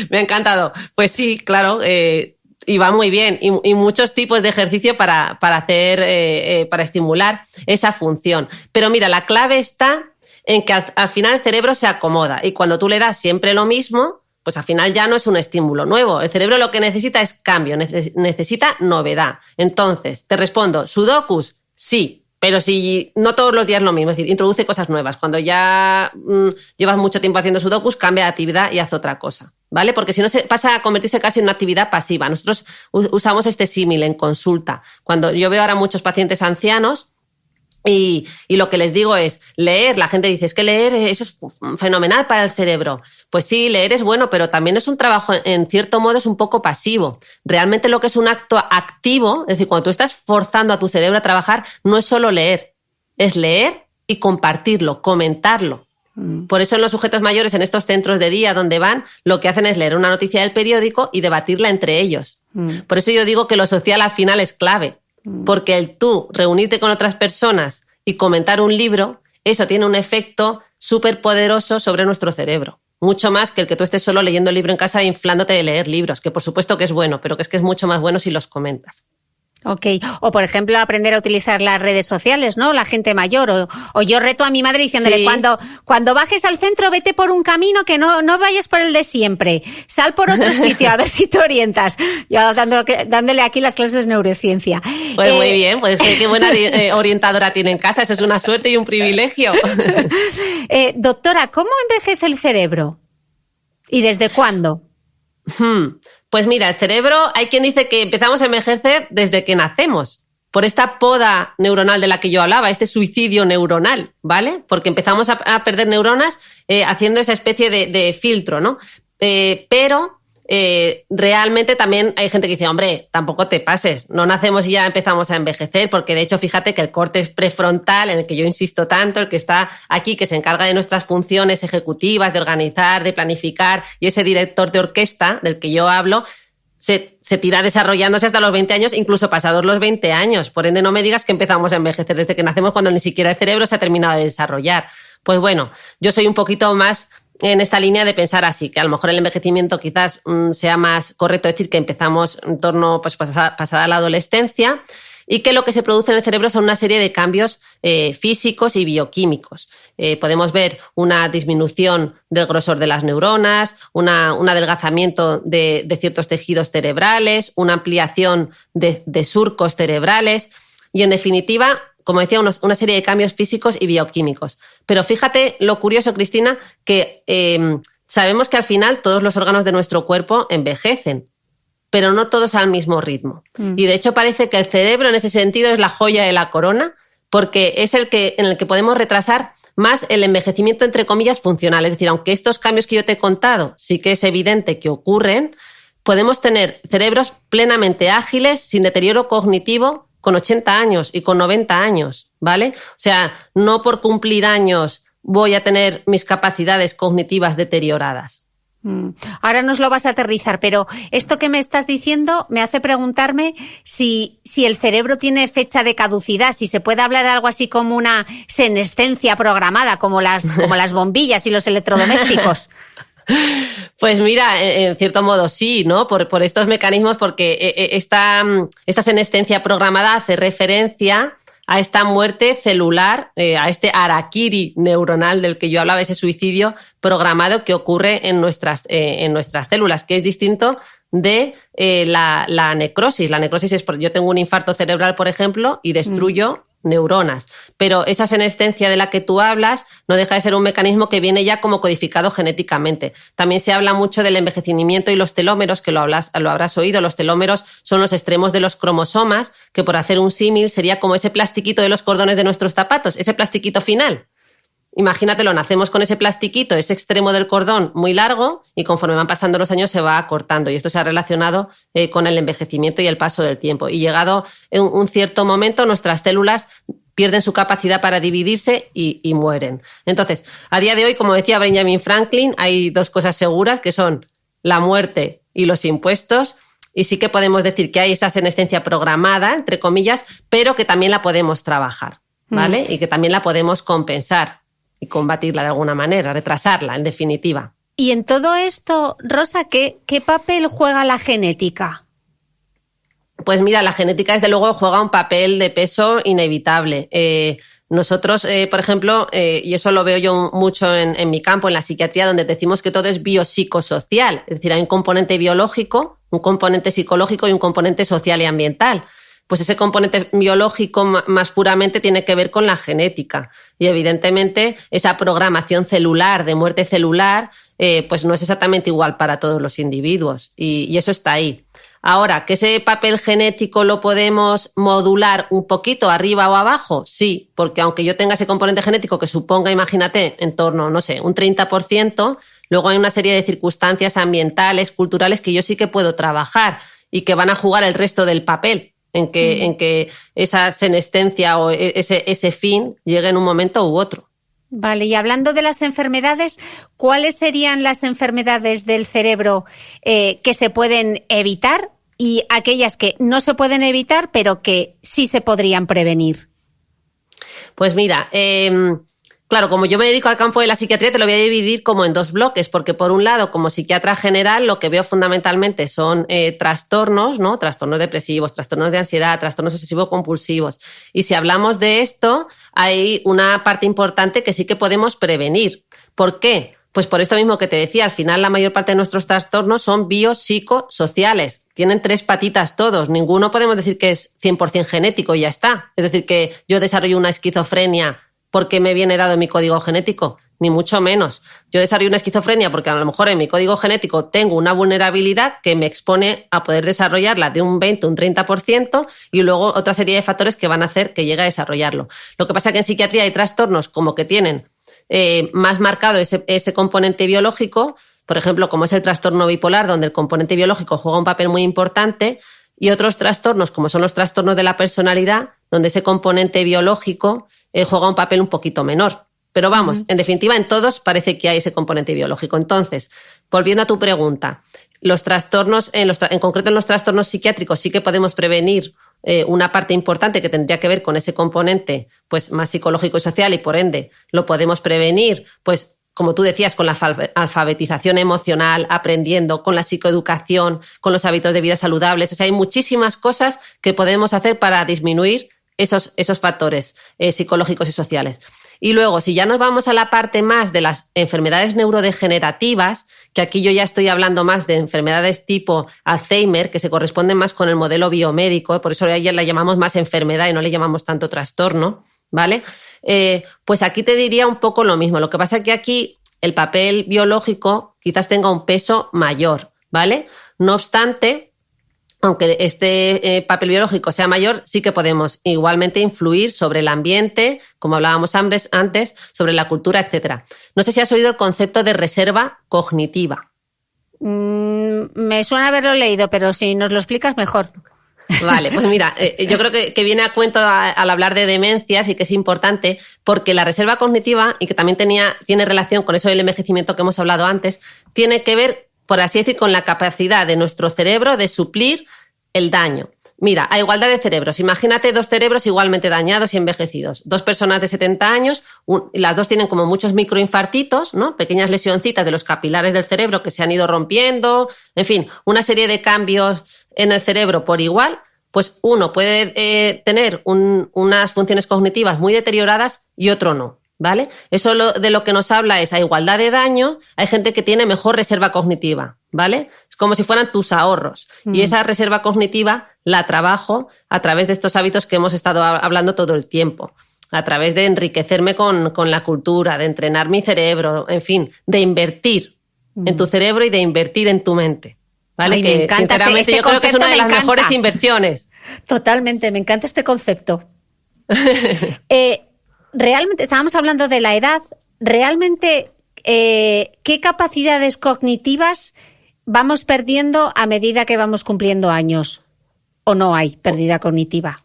B: me ha encantado. Pues sí, claro, y va muy bien, y muchos tipos de ejercicio para hacer, para estimular esa función. Pero mira, la clave está en que al final el cerebro se acomoda y cuando tú le das siempre lo mismo, pues al final ya no es un estímulo nuevo. El cerebro lo que necesita es cambio, necesita novedad. Entonces, te respondo, sudokus, sí, pero si no todos los días lo mismo, es decir, introduce cosas nuevas. Cuando ya llevas mucho tiempo haciendo sudokus, cambia de actividad y haz otra cosa, ¿vale? Porque si no se pasa a convertirse casi en una actividad pasiva. Nosotros usamos este símil en consulta. Cuando yo veo ahora muchos pacientes ancianos Y lo que les digo es leer. La gente dice, es que leer eso es fenomenal para el cerebro. Pues sí, leer es bueno, pero también es un trabajo, en cierto modo, es un poco pasivo. Realmente lo que es un acto activo, es decir, cuando tú estás forzando a tu cerebro a trabajar, no es solo leer, es leer y compartirlo, comentarlo. Por eso en los sujetos mayores, en estos centros de día donde van, lo que hacen es leer una noticia del periódico y debatirla entre ellos. Por eso yo digo que lo social al final es clave. Porque el tú reunirte con otras personas y comentar un libro, eso tiene un efecto súper poderoso sobre nuestro cerebro. Mucho más que el que tú estés solo leyendo el libro en casa e inflándote de leer libros, que por supuesto que es bueno, pero que es mucho más bueno si los comentas.
A: Ok. O, por ejemplo, aprender a utilizar las redes sociales, ¿no? La gente mayor. O yo reto a mi madre diciéndole, sí, cuando bajes al centro, vete por un camino que no vayas por el de siempre. Sal por otro sitio, a ver si te orientas. Yo dándole aquí las clases de neurociencia.
B: Pues muy bien, pues qué buena orientadora tiene en casa. Eso es una suerte y un privilegio.
A: Doctora, ¿cómo envejece el cerebro? ¿Y desde cuándo?
B: Pues mira, el cerebro, hay quien dice que empezamos a envejecer desde que nacemos, por esta poda neuronal de la que yo hablaba, este suicidio neuronal, ¿vale? Porque empezamos a perder neuronas haciendo esa especie de filtro, ¿no? Pero realmente también hay gente que dice, hombre, tampoco te pases, no nacemos y ya empezamos a envejecer, porque de hecho fíjate que el córtex prefrontal, en el que yo insisto tanto, el que está aquí, que se encarga de nuestras funciones ejecutivas, de organizar, de planificar, y ese director de orquesta del que yo hablo, se tira desarrollándose hasta los 20 años, incluso pasados los 20 años. Por ende, no me digas que empezamos a envejecer desde que nacemos cuando ni siquiera el cerebro se ha terminado de desarrollar. Pues bueno, yo soy un poquito más en esta línea de pensar así, que a lo mejor el envejecimiento quizás sea más correcto decir que empezamos en torno, pues pasada la adolescencia, y que lo que se produce en el cerebro son una serie de cambios físicos y bioquímicos. Podemos ver una disminución del grosor de las neuronas, un adelgazamiento de ciertos tejidos cerebrales, una ampliación de surcos cerebrales y, en definitiva, como decía, una serie de cambios físicos y bioquímicos. Pero fíjate lo curioso, Cristina, que sabemos que al final todos los órganos de nuestro cuerpo envejecen, pero no todos al mismo ritmo. Y de hecho parece que el cerebro en ese sentido es la joya de la corona, porque es en el que podemos retrasar más el envejecimiento, entre comillas, funcional. Es decir, aunque estos cambios que yo te he contado sí que es evidente que ocurren, podemos tener cerebros plenamente ágiles, sin deterioro cognitivo, con 80 años y con 90 años, ¿vale? O sea, no por cumplir años voy a tener mis capacidades cognitivas deterioradas.
A: Ahora nos lo vas a aterrizar, pero esto que me estás diciendo me hace preguntarme si el cerebro tiene fecha de caducidad, si se puede hablar algo así como una senescencia programada, como las bombillas y los electrodomésticos.
B: Pues mira, en cierto modo sí, ¿no? Por estos mecanismos, porque esta senescencia programada hace referencia a esta muerte celular, a este harakiri neuronal del que yo hablaba, ese suicidio programado que ocurre en nuestras células, que es distinto de la necrosis. La necrosis es porque yo tengo un infarto cerebral, por ejemplo, y destruyo neuronas. Pero esa senescencia de la que tú hablas no deja de ser un mecanismo que viene ya como codificado genéticamente. También se habla mucho del envejecimiento y los telómeros, que lo habrás oído. Los telómeros son los extremos de los cromosomas, que por hacer un símil sería como ese plastiquito de los cordones de nuestros zapatos, ese plastiquito final. Imagínatelo, nacemos con ese plastiquito, ese extremo del cordón muy largo, y conforme van pasando los años se va acortando, y esto se ha relacionado con el envejecimiento y el paso del tiempo. Y llegado en un cierto momento, nuestras células pierden su capacidad para dividirse y mueren. Entonces, a día de hoy, como decía Benjamin Franklin, hay dos cosas seguras, que son la muerte y los impuestos. Y sí que podemos decir que hay esa senescencia programada, entre comillas, pero que también la podemos trabajar, ¿vale? Y que también la podemos compensar y combatirla de alguna manera, retrasarla, en definitiva.
A: Y en todo esto, Rosa, ¿qué papel juega la genética?
B: Pues mira, la genética desde luego juega un papel de peso inevitable. Nosotros, por ejemplo, y eso lo veo yo mucho en mi campo, en la psiquiatría, donde decimos que todo es biopsicosocial. Es decir, hay un componente biológico, un componente psicológico y un componente social y ambiental. Pues ese componente biológico más puramente tiene que ver con la genética. Y evidentemente esa programación celular, de muerte celular, pues no es exactamente igual para todos los individuos. Y eso está ahí. Ahora, ¿que ese papel genético lo podemos modular un poquito arriba o abajo? Sí, porque aunque yo tenga ese componente genético que suponga, imagínate, en torno, no sé, un 30%, luego hay una serie de circunstancias ambientales, culturales que yo sí que puedo trabajar y que van a jugar el resto del papel en que esa senescencia o ese fin llegue en un momento u otro.
A: Vale, y hablando de las enfermedades, ¿cuáles serían las enfermedades del cerebro que se pueden evitar y aquellas que no se pueden evitar, pero que sí se podrían prevenir?
B: Pues mira, claro, como yo me dedico al campo de la psiquiatría, te lo voy a dividir como en 2 bloques, porque por un lado, como psiquiatra general, lo que veo fundamentalmente son trastornos, ¿no? Trastornos depresivos, trastornos de ansiedad, trastornos obsesivo-compulsivos. Y si hablamos de esto, hay una parte importante que sí que podemos prevenir. ¿Por qué? Pues por esto mismo que te decía, al final la mayor parte de nuestros trastornos son biopsicosociales. Tienen 3 patitas todos. Ninguno podemos decir que es 100% genético y ya está. Es decir, que yo desarrollo una esquizofrenia porque me viene dado en mi código genético, ni mucho menos. Yo desarrollo una esquizofrenia porque a lo mejor en mi código genético tengo una vulnerabilidad que me expone a poder desarrollarla de un 20, un 30% y luego otra serie de factores que van a hacer que llegue a desarrollarlo. Lo que pasa es que en psiquiatría hay trastornos como que tienen más marcado ese componente biológico, por ejemplo, como es el trastorno bipolar, donde el componente biológico juega un papel muy importante, y otros trastornos, como son los trastornos de la personalidad, donde ese componente biológico juega un papel un poquito menor. Pero vamos, en definitiva, en todos parece que hay ese componente biológico. Entonces, volviendo a tu pregunta, los trastornos, en concreto en los trastornos psiquiátricos, sí que podemos prevenir una parte importante que tendría que ver con ese componente pues, más psicológico y social, y por ende lo podemos prevenir, pues como tú decías, con la alfabetización emocional, aprendiendo, con la psicoeducación, con los hábitos de vida saludables. O sea, hay muchísimas cosas que podemos hacer para disminuir esos factores psicológicos y sociales. Y luego, si ya nos vamos a la parte más de las enfermedades neurodegenerativas, que aquí yo ya estoy hablando más de enfermedades tipo Alzheimer, que se corresponden más con el modelo biomédico, por eso ayer la llamamos más enfermedad y no le llamamos tanto trastorno, ¿vale? Pues aquí te diría un poco lo mismo. Lo que pasa es que aquí el papel biológico quizás tenga un peso mayor, ¿vale? No obstante, aunque este papel biológico sea mayor, sí que podemos igualmente influir sobre el ambiente, como hablábamos antes, sobre la cultura, etc. No sé si has oído el concepto de reserva cognitiva.
A: Me suena haberlo leído, pero si nos lo explicas mejor.
B: Vale, pues mira, yo creo que viene a cuento al hablar de demencias y que es importante porque la reserva cognitiva, y que también tiene relación con eso del envejecimiento que hemos hablado antes, tiene que ver, por así decir, con la capacidad de nuestro cerebro de suplir el daño. Mira, a igualdad de cerebros, imagínate 2 cerebros igualmente dañados y envejecidos. 2 personas de 70 años, las 2 tienen como muchos microinfartitos, ¿no? Pequeñas lesioncitas de los capilares del cerebro que se han ido rompiendo, en fin, una serie de cambios en el cerebro por igual. Pues uno puede tener unas funciones cognitivas muy deterioradas y otro no, ¿vale? Eso de lo que nos habla es a igualdad de daño, hay gente que tiene mejor reserva cognitiva, ¿vale? Es como si fueran tus ahorros. Y esa reserva cognitiva la trabajo a través de estos hábitos que hemos estado hablando todo el tiempo, a través de enriquecerme con la cultura, de entrenar mi cerebro, en fin, de invertir en tu cerebro y de invertir en tu mente. ¿Vale?
A: Ay,
B: que
A: me encanta
B: sinceramente yo creo que es una de las mejores inversiones.
A: Totalmente, me encanta este concepto. Realmente, estábamos hablando de la edad, realmente, ¿qué capacidades cognitivas vamos perdiendo a medida que vamos cumpliendo años? ¿O no hay pérdida cognitiva?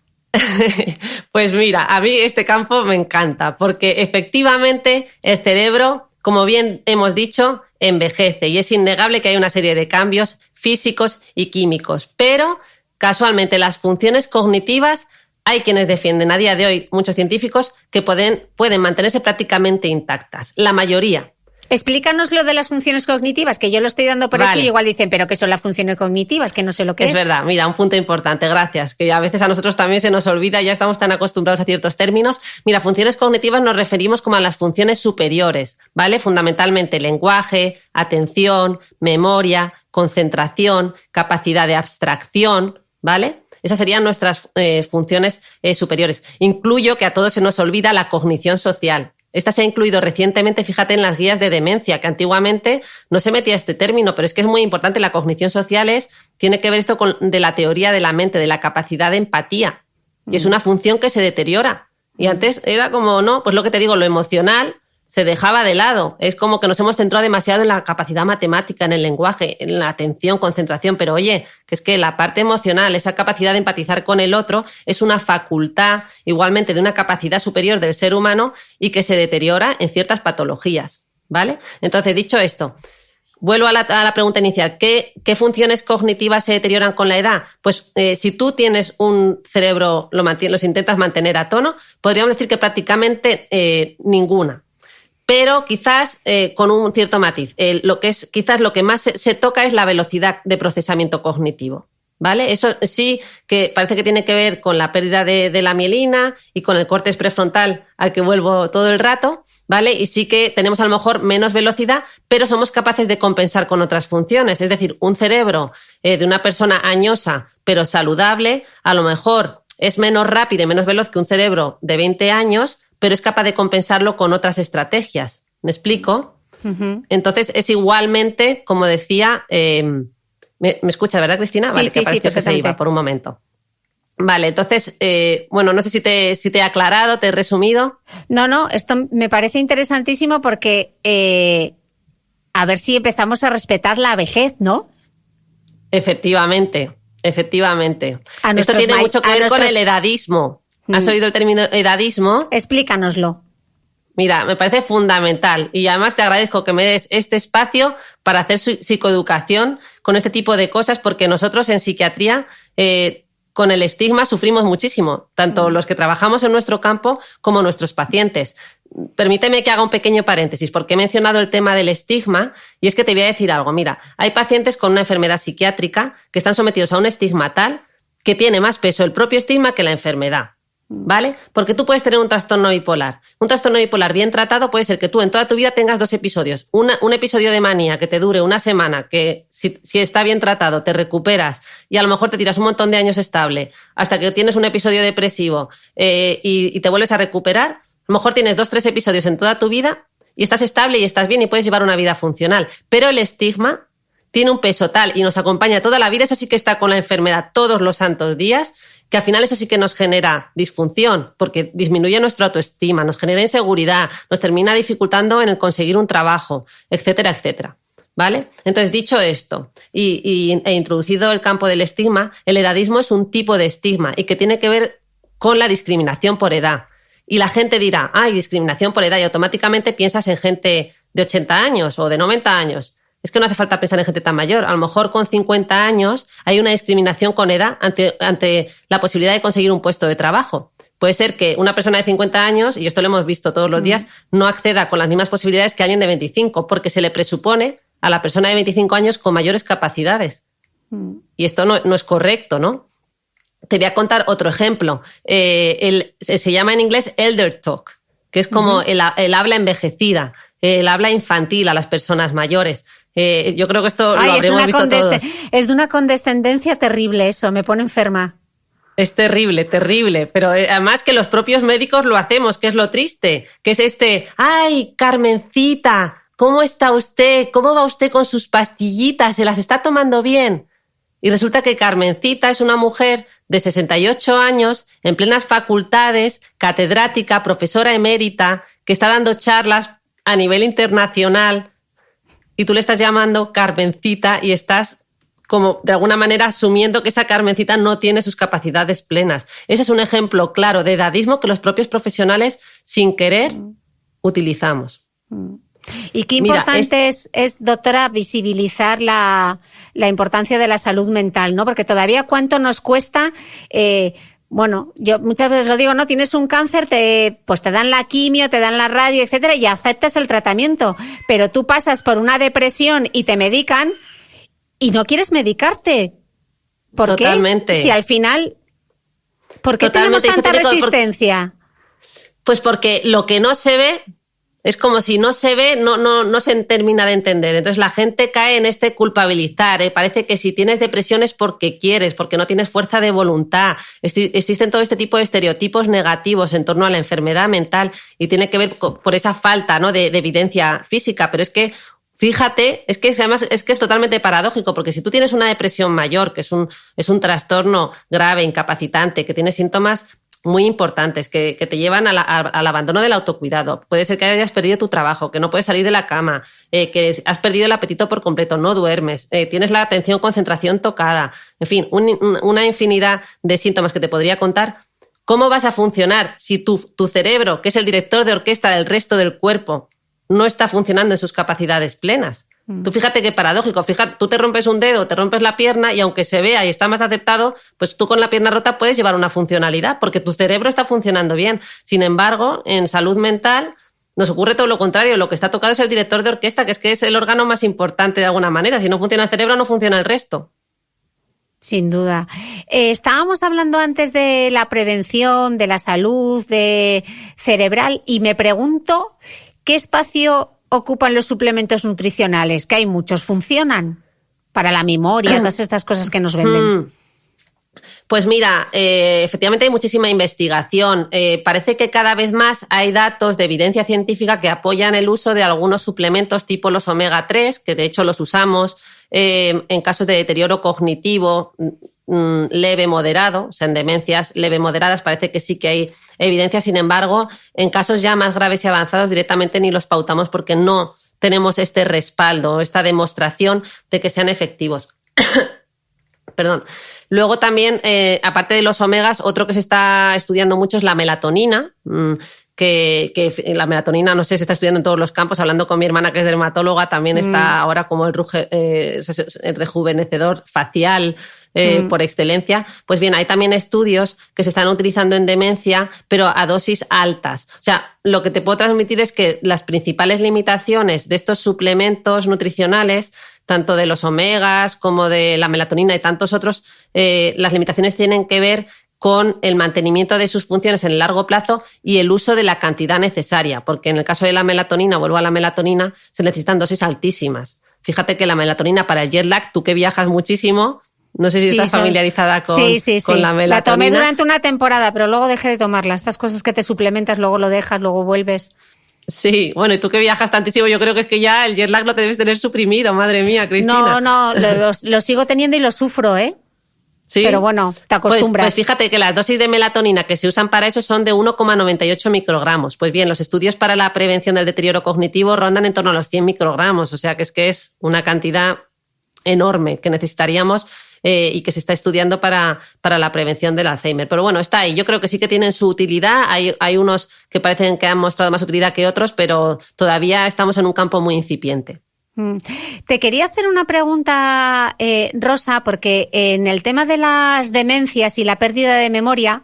B: Pues mira, a mí este campo me encanta, porque efectivamente el cerebro, como bien hemos dicho, envejece y es innegable que hay una serie de cambios físicos y químicos, pero casualmente las funciones cognitivas hay quienes defienden a día de hoy, muchos científicos, que pueden mantenerse prácticamente intactas, la mayoría.
A: Explícanos lo de las funciones cognitivas, que yo lo estoy dando por hecho y igual dicen, ¿pero qué son las funciones cognitivas? Que no sé lo que es.
B: Es verdad, mira, un punto importante, gracias, que a veces a nosotros también se nos olvida, ya estamos tan acostumbrados a ciertos términos. Mira, funciones cognitivas nos referimos como a las funciones superiores, ¿vale? Fundamentalmente lenguaje, atención, memoria, concentración, capacidad de abstracción, ¿vale? Esas serían nuestras funciones superiores. Incluyo que a todos se nos olvida la cognición social. Esta se ha incluido recientemente, fíjate, en las guías de demencia, que antiguamente no se metía este término, pero es que es muy importante. La cognición social es tiene que ver esto de la teoría de la mente, de la capacidad de empatía. Y es una función que se deteriora. Y antes era como, no, pues lo que te digo, lo emocional se dejaba de lado. Es como que nos hemos centrado demasiado en la capacidad matemática, en el lenguaje, en la atención, concentración. Pero oye, que es que la parte emocional, esa capacidad de empatizar con el otro, es una facultad igualmente de una capacidad superior del ser humano y que se deteriora en ciertas patologías, ¿vale? Entonces, dicho esto, vuelvo a la pregunta inicial. ¿Qué funciones cognitivas se deterioran con la edad? Pues si tú tienes un cerebro, los intentas mantener a tono, podríamos decir que prácticamente ninguna. Pero quizás con un cierto matiz. Quizás lo que más se toca es la velocidad de procesamiento cognitivo, ¿vale? Eso sí que parece que tiene que ver con la pérdida de la mielina y con el córtex prefrontal al que vuelvo todo el rato, ¿vale? Y sí que tenemos a lo mejor menos velocidad, pero somos capaces de compensar con otras funciones. Es decir, un cerebro de una persona añosa pero saludable a lo mejor es menos rápido y menos veloz que un cerebro de 20 años, pero es capaz de compensarlo con otras estrategias. ¿Me explico? Uh-huh. Entonces, es igualmente, como decía... ¿Me escucha, verdad, Cristina?
A: Sí,
B: vale,
A: sí,
B: que pareció que se iba por un momento. Vale, entonces, bueno, no sé si te he aclarado, te he resumido.
A: No, esto me parece interesantísimo porque a ver si empezamos a respetar la vejez, ¿no?
B: Efectivamente. Esto tiene mucho que ver con el edadismo. ¿Has oído el término edadismo?
A: Explícanoslo.
B: Mira, me parece fundamental y además te agradezco que me des este espacio para hacer psicoeducación con este tipo de cosas porque nosotros en psiquiatría con el estigma sufrimos muchísimo, tanto los que trabajamos en nuestro campo como nuestros pacientes. Permíteme que haga un pequeño paréntesis porque he mencionado el tema del estigma y es que te voy a decir algo. Mira, hay pacientes con una enfermedad psiquiátrica que están sometidos a un estigma tal que tiene más peso el propio estigma que la enfermedad. ¿Vale? Porque tú puedes tener un trastorno bipolar. Un trastorno bipolar bien tratado puede ser que tú en toda tu vida tengas 2 episodios. Un episodio de manía que te dure una semana, que si está bien tratado te recuperas y a lo mejor te tiras un montón de años estable hasta que tienes un episodio depresivo y te vuelves a recuperar. A lo mejor tienes 2-3 episodios en toda tu vida y estás estable y estás bien y puedes llevar una vida funcional. Pero el estigma tiene un peso tal y nos acompaña toda la vida, eso sí que está con la enfermedad todos los santos días, que al final eso sí que nos genera disfunción, porque disminuye nuestra autoestima, nos genera inseguridad, nos termina dificultando en el conseguir un trabajo, etcétera, etcétera. ¿Vale? Entonces, dicho esto e introducido el campo del estigma, el edadismo es un tipo de estigma y que tiene que ver con la discriminación por edad. Y la gente dirá, ¡ay, discriminación por edad! Y automáticamente piensas en gente de 80 años o de 90 años. Es que no hace falta pensar en gente tan mayor. A lo mejor con 50 años hay una discriminación con edad ante la posibilidad de conseguir un puesto de trabajo. Puede ser que una persona de 50 años, y esto lo hemos visto todos los días, no acceda con las mismas posibilidades que alguien de 25, porque se le presupone a la persona de 25 años con mayores capacidades. Y esto no es correcto, ¿no? Te voy a contar otro ejemplo. Se llama en inglés elder talk, que es como el habla envejecida, el habla infantil a las personas mayores. Yo creo que esto lo habremos visto todos.
A: Es de una condescendencia terrible eso, me pone enferma.
B: Es terrible, pero además que los propios médicos lo hacemos, que es lo triste, que es ¡ay, Carmencita! ¿Cómo está usted? ¿Cómo va usted con sus pastillitas? ¿Se las está tomando bien? Y resulta que Carmencita es una mujer de 68 años, en plenas facultades, catedrática, profesora emérita, que está dando charlas a nivel internacional y tú le estás llamando Carmencita y estás como de alguna manera asumiendo que esa Carmencita no tiene sus capacidades plenas. Ese es un ejemplo claro de edadismo que los propios profesionales sin querer utilizamos.
A: Y qué importante es, doctora, visibilizar la importancia de la salud mental, ¿no? Porque todavía cuánto nos cuesta... Bueno, yo muchas veces lo digo, ¿no? Tienes un cáncer, pues te dan la quimio, te dan la radio, etcétera, y aceptas el tratamiento. Pero tú pasas por una depresión y te medican y no quieres medicarte. ¿Por
B: Totalmente.
A: qué? Si al final... ¿Por qué tenemos tanta resistencia?
B: Pues porque lo que no se ve... Es como si no se ve, no se termina de entender. Entonces la gente cae en culpabilizar. Parece que si tienes depresión es porque quieres, porque no tienes fuerza de voluntad. Existen todo este tipo de estereotipos negativos en torno a la enfermedad mental y tiene que ver por esa falta, ¿no?, de evidencia física. Pero es que Fíjate, además es totalmente paradójico, porque si tú tienes una depresión mayor, que es un trastorno grave, incapacitante, que tiene síntomas muy importantes, que te llevan al abandono del autocuidado. Puede ser que hayas perdido tu trabajo, que no puedes salir de la cama, que has perdido el apetito por completo, no duermes, tienes la atención, concentración tocada, en fin, una infinidad de síntomas que te podría contar. ¿Cómo vas a funcionar si tu cerebro, que es el director de orquesta del resto del cuerpo, no está funcionando en sus capacidades plenas? Tú fíjate qué paradójico. Fíjate, tú te rompes un dedo, te rompes la pierna y aunque se vea y está más aceptado, pues tú con la pierna rota puedes llevar una funcionalidad porque tu cerebro está funcionando bien. Sin embargo, en salud mental nos ocurre todo lo contrario. Lo que está tocado es el director de orquesta, que es el órgano más importante de alguna manera. Si no funciona el cerebro, no funciona el resto.
A: Sin duda. Estábamos hablando antes de la prevención, de la salud cerebral y me pregunto qué espacio ocupan los suplementos nutricionales, que hay muchos, ¿funcionan para la memoria, todas estas cosas que nos venden?
B: Pues mira, efectivamente hay muchísima investigación. Parece que cada vez más hay datos de evidencia científica que apoyan el uso de algunos suplementos tipo los omega 3, que de hecho los usamos en casos de deterioro cognitivo leve moderado, o sea, en demencias leve moderadas parece que sí que hay evidencia. Sin embargo, en casos ya más graves y avanzados directamente ni los pautamos porque no tenemos este respaldo, esta demostración de que sean efectivos. Perdón. Luego también, aparte de los omegas, otro que se está estudiando mucho es la melatonina, que la melatonina, no sé, se está estudiando en todos los campos. Hablando con mi hermana, que es dermatóloga, también está ahora como el rejuvenecedor facial por excelencia. Pues bien, hay también estudios que se están utilizando en demencia, pero a dosis altas. O sea, lo que te puedo transmitir es que las principales limitaciones de estos suplementos nutricionales, tanto de los omegas como de la melatonina y tantos otros, las limitaciones tienen que ver con el mantenimiento de sus funciones en el largo plazo y el uso de la cantidad necesaria, porque en el caso de la melatonina, vuelvo a la melatonina, se necesitan dosis altísimas. Fíjate que la melatonina para el jet lag, tú que viajas muchísimo, no sé si estás familiarizada con la melatonina.
A: La tomé durante una temporada, pero luego dejé de tomarla. Estas cosas que te suplementas, luego lo dejas, luego vuelves.
B: Sí, bueno, y tú que viajas tantísimo, yo creo que es que ya el jet lag lo debes tener suprimido, madre mía, Cristina.
A: No, lo sigo teniendo y lo sufro, ¿eh?
B: Sí.
A: Pero bueno, te acostumbras.
B: Pues fíjate que las dosis de melatonina que se usan para eso son de 1,98 microgramos. Pues bien, los estudios para la prevención del deterioro cognitivo rondan en torno a los 100 microgramos. O sea que es una cantidad enorme que necesitaríamos y que se está estudiando para la prevención del Alzheimer. Pero bueno, está ahí. Yo creo que sí que tienen su utilidad. Hay unos que parecen que han mostrado más utilidad que otros, pero todavía estamos en un campo muy incipiente.
A: Te quería hacer una pregunta, Rosa, porque en el tema de las demencias y la pérdida de memoria,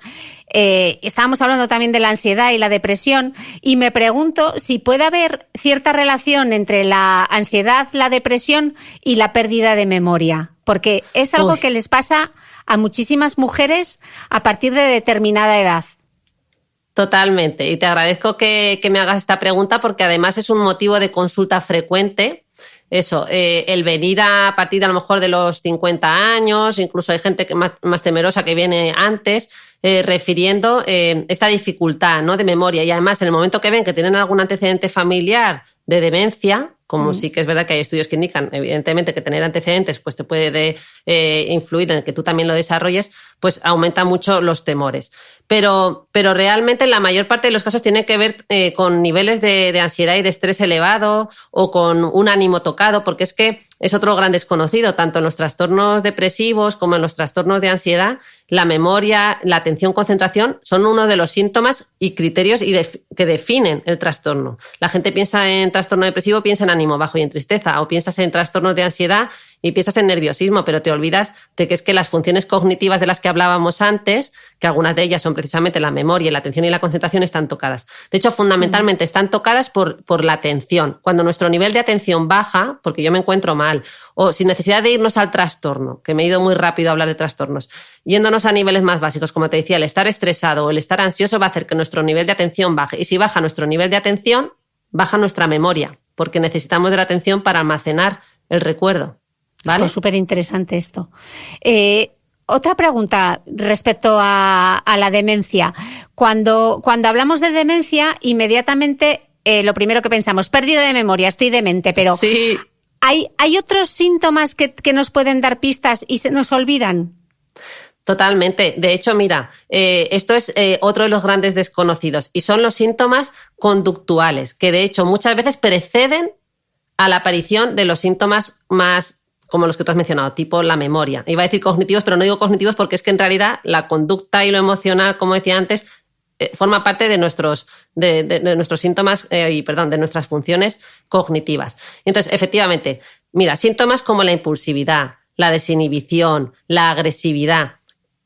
A: estábamos hablando también de la ansiedad y la depresión, y me pregunto si puede haber cierta relación entre la ansiedad, la depresión y la pérdida de memoria, porque es algo que les pasa a muchísimas mujeres a partir de determinada edad.
B: Totalmente, y te agradezco que me hagas esta pregunta porque además es un motivo de consulta frecuente. Eso, el venir a partir de a lo mejor de los 50 años, incluso hay gente que más temerosa que viene antes, refiriendo esta dificultad, ¿no?, de memoria. Y además, en el momento que ven que tienen algún antecedente familiar de demencia, como sí que es verdad que hay estudios que indican, evidentemente, que tener antecedentes pues te puede influir en que tú también lo desarrolles, pues aumenta mucho los temores. Pero realmente la mayor parte de los casos tiene que ver con niveles de ansiedad y de estrés elevado o con un ánimo tocado, porque es que es otro gran desconocido, tanto en los trastornos depresivos como en los trastornos de ansiedad. La memoria, la atención, concentración son uno de los síntomas y criterios que definen el trastorno. La gente piensa en trastorno depresivo, piensa en ánimo bajo y en tristeza, o piensas en trastornos de ansiedad y piensas en nerviosismo, pero te olvidas de que es que las funciones cognitivas de las que hablábamos antes, que algunas de ellas son precisamente la memoria, la atención y la concentración, están tocadas. De hecho, fundamentalmente están tocadas por la atención. Cuando nuestro nivel de atención baja, porque yo me encuentro mal, o sin necesidad de irnos al trastorno, que me he ido muy rápido a hablar de trastornos, yéndonos a niveles más básicos, como te decía, el estar estresado o el estar ansioso va a hacer que nuestro nivel de atención baje. Y si baja nuestro nivel de atención, baja nuestra memoria, porque necesitamos de la atención para almacenar el recuerdo. ¿Vale?
A: Es súper interesante esto. Otra pregunta respecto a la demencia. Cuando hablamos de demencia, inmediatamente lo primero que pensamos, pérdida de memoria, estoy demente, pero
B: sí.
A: ¿hay otros síntomas que nos pueden dar pistas y se nos olvidan?
B: Totalmente. De hecho, mira, esto es otro de los grandes desconocidos y son los síntomas conductuales, que de hecho muchas veces preceden a la aparición de los síntomas más, como los que tú has mencionado, tipo la memoria. Iba a decir cognitivos, pero no digo cognitivos porque es que en realidad la conducta y lo emocional, como decía antes, forma parte de nuestros síntomas, de nuestras funciones cognitivas. Entonces, efectivamente, mira, síntomas como la impulsividad, la desinhibición, la agresividad,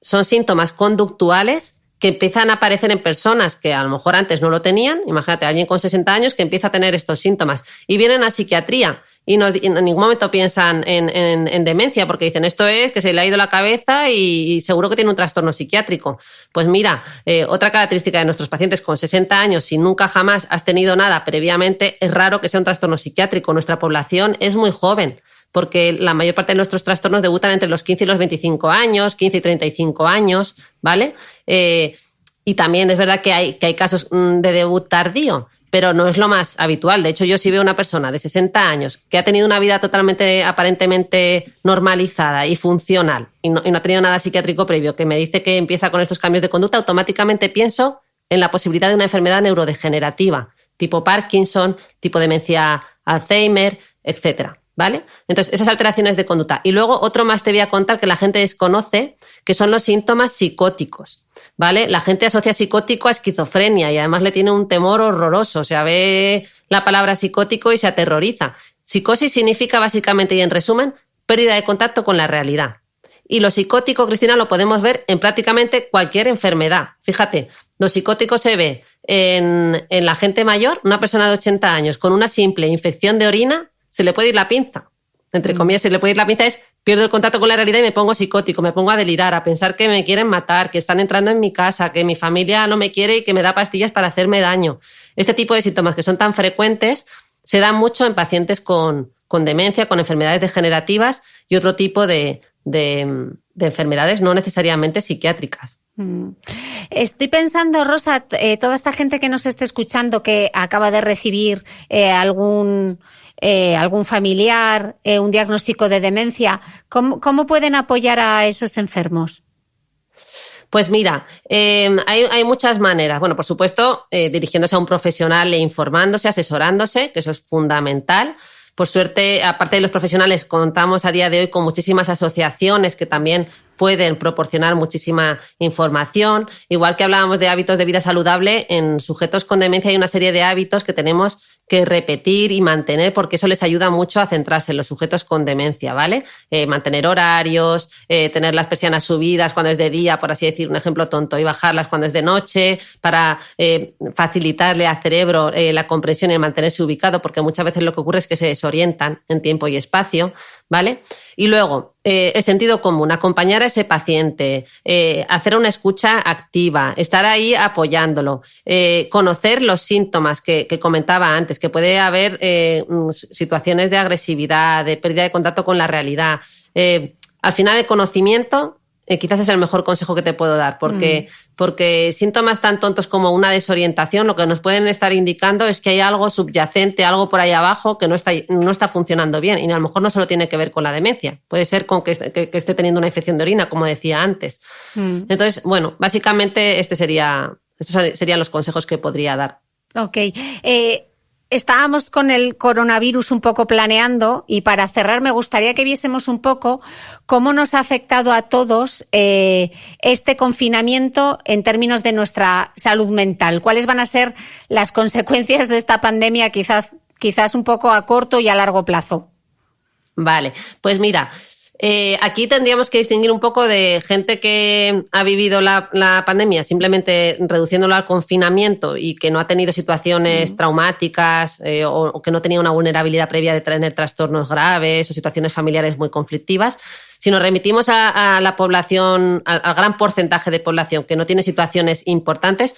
B: son síntomas conductuales que empiezan a aparecer en personas que a lo mejor antes no lo tenían. Imagínate, alguien con 60 años que empieza a tener estos síntomas y vienen a psiquiatría y en ningún momento piensan en demencia porque dicen esto es que se le ha ido la cabeza y seguro que tiene un trastorno psiquiátrico. Pues mira, otra característica de nuestros pacientes con 60 años, si nunca jamás has tenido nada previamente, es raro que sea un trastorno psiquiátrico. Nuestra población es muy joven, porque la mayor parte de nuestros trastornos debutan entre los 15 y los 25 años, 15 y 35 años, ¿vale? Y también es verdad que hay casos de debut tardío, pero no es lo más habitual. De hecho, yo si veo una persona de 60 años que ha tenido una vida totalmente, aparentemente normalizada y funcional y no ha tenido nada psiquiátrico previo, que me dice que empieza con estos cambios de conducta, automáticamente pienso en la posibilidad de una enfermedad neurodegenerativa, tipo Parkinson, tipo demencia Alzheimer, etcétera. ¿Vale? Entonces, esas alteraciones de conducta. Y luego otro más te voy a contar que la gente desconoce, que son los síntomas psicóticos, ¿vale? La gente asocia psicótico a esquizofrenia y además le tiene un temor horroroso. O sea, ve la palabra psicótico y se aterroriza. Psicosis significa básicamente y en resumen, pérdida de contacto con la realidad. Y lo psicótico, Cristina, lo podemos ver en prácticamente cualquier enfermedad. Fíjate, lo psicótico se ve en la gente mayor, una persona de 80 años con una simple infección de orina, se le puede ir la pinza. Entre comillas, se le puede ir la pinza es pierdo el contacto con la realidad y me pongo psicótico, me pongo a delirar, a pensar que me quieren matar, que están entrando en mi casa, que mi familia no me quiere y que me da pastillas para hacerme daño. Este tipo de síntomas que son tan frecuentes se dan mucho en pacientes con demencia, con enfermedades degenerativas y otro tipo de enfermedades no necesariamente psiquiátricas.
A: Estoy pensando, Rosa, toda esta gente que nos esté escuchando que acaba de recibir algún familiar, un diagnóstico de demencia, ¿cómo pueden apoyar a esos enfermos?
B: Pues mira, hay muchas maneras. Bueno, por supuesto, dirigiéndose a un profesional e informándose, asesorándose, que eso es fundamental. Por suerte, aparte de los profesionales, contamos a día de hoy con muchísimas asociaciones que también pueden proporcionar muchísima información. Igual que hablábamos de hábitos de vida saludable, en sujetos con demencia hay una serie de hábitos que tenemos que repetir y mantener porque eso les ayuda mucho a centrarse en los sujetos con demencia, ¿vale? Mantener horarios, tener las persianas subidas cuando es de día, por así decir, un ejemplo tonto, y bajarlas cuando es de noche para facilitarle al cerebro la comprensión y mantenerse ubicado, porque muchas veces lo que ocurre es que se desorientan en tiempo y espacio, ¿vale? Y luego, el sentido común, acompañar a ese paciente, hacer una escucha activa, estar ahí apoyándolo, conocer los síntomas que comentaba antes, que puede haber situaciones de agresividad, de pérdida de contacto con la realidad. Al final, el conocimiento quizás es el mejor consejo que te puedo dar, porque síntomas tan tontos como una desorientación lo que nos pueden estar indicando es que hay algo subyacente, algo por ahí abajo que no está funcionando bien y a lo mejor no solo tiene que ver con la demencia, puede ser con que esté teniendo una infección de orina, como decía antes. Entonces, bueno, básicamente estos serían los consejos que podría dar.
A: Ok. Estábamos con el coronavirus un poco planeando y para cerrar me gustaría que viésemos un poco cómo nos ha afectado a todos este confinamiento en términos de nuestra salud mental. ¿Cuáles van a ser las consecuencias de esta pandemia quizás un poco a corto y a largo plazo?
B: Vale, pues mira, aquí tendríamos que distinguir un poco de gente que ha vivido la pandemia simplemente reduciéndolo al confinamiento y que no ha tenido situaciones traumáticas o que no tenía una vulnerabilidad previa de tener trastornos graves o situaciones familiares muy conflictivas. Si nos remitimos a la población, al gran porcentaje de población que no tiene situaciones importantes,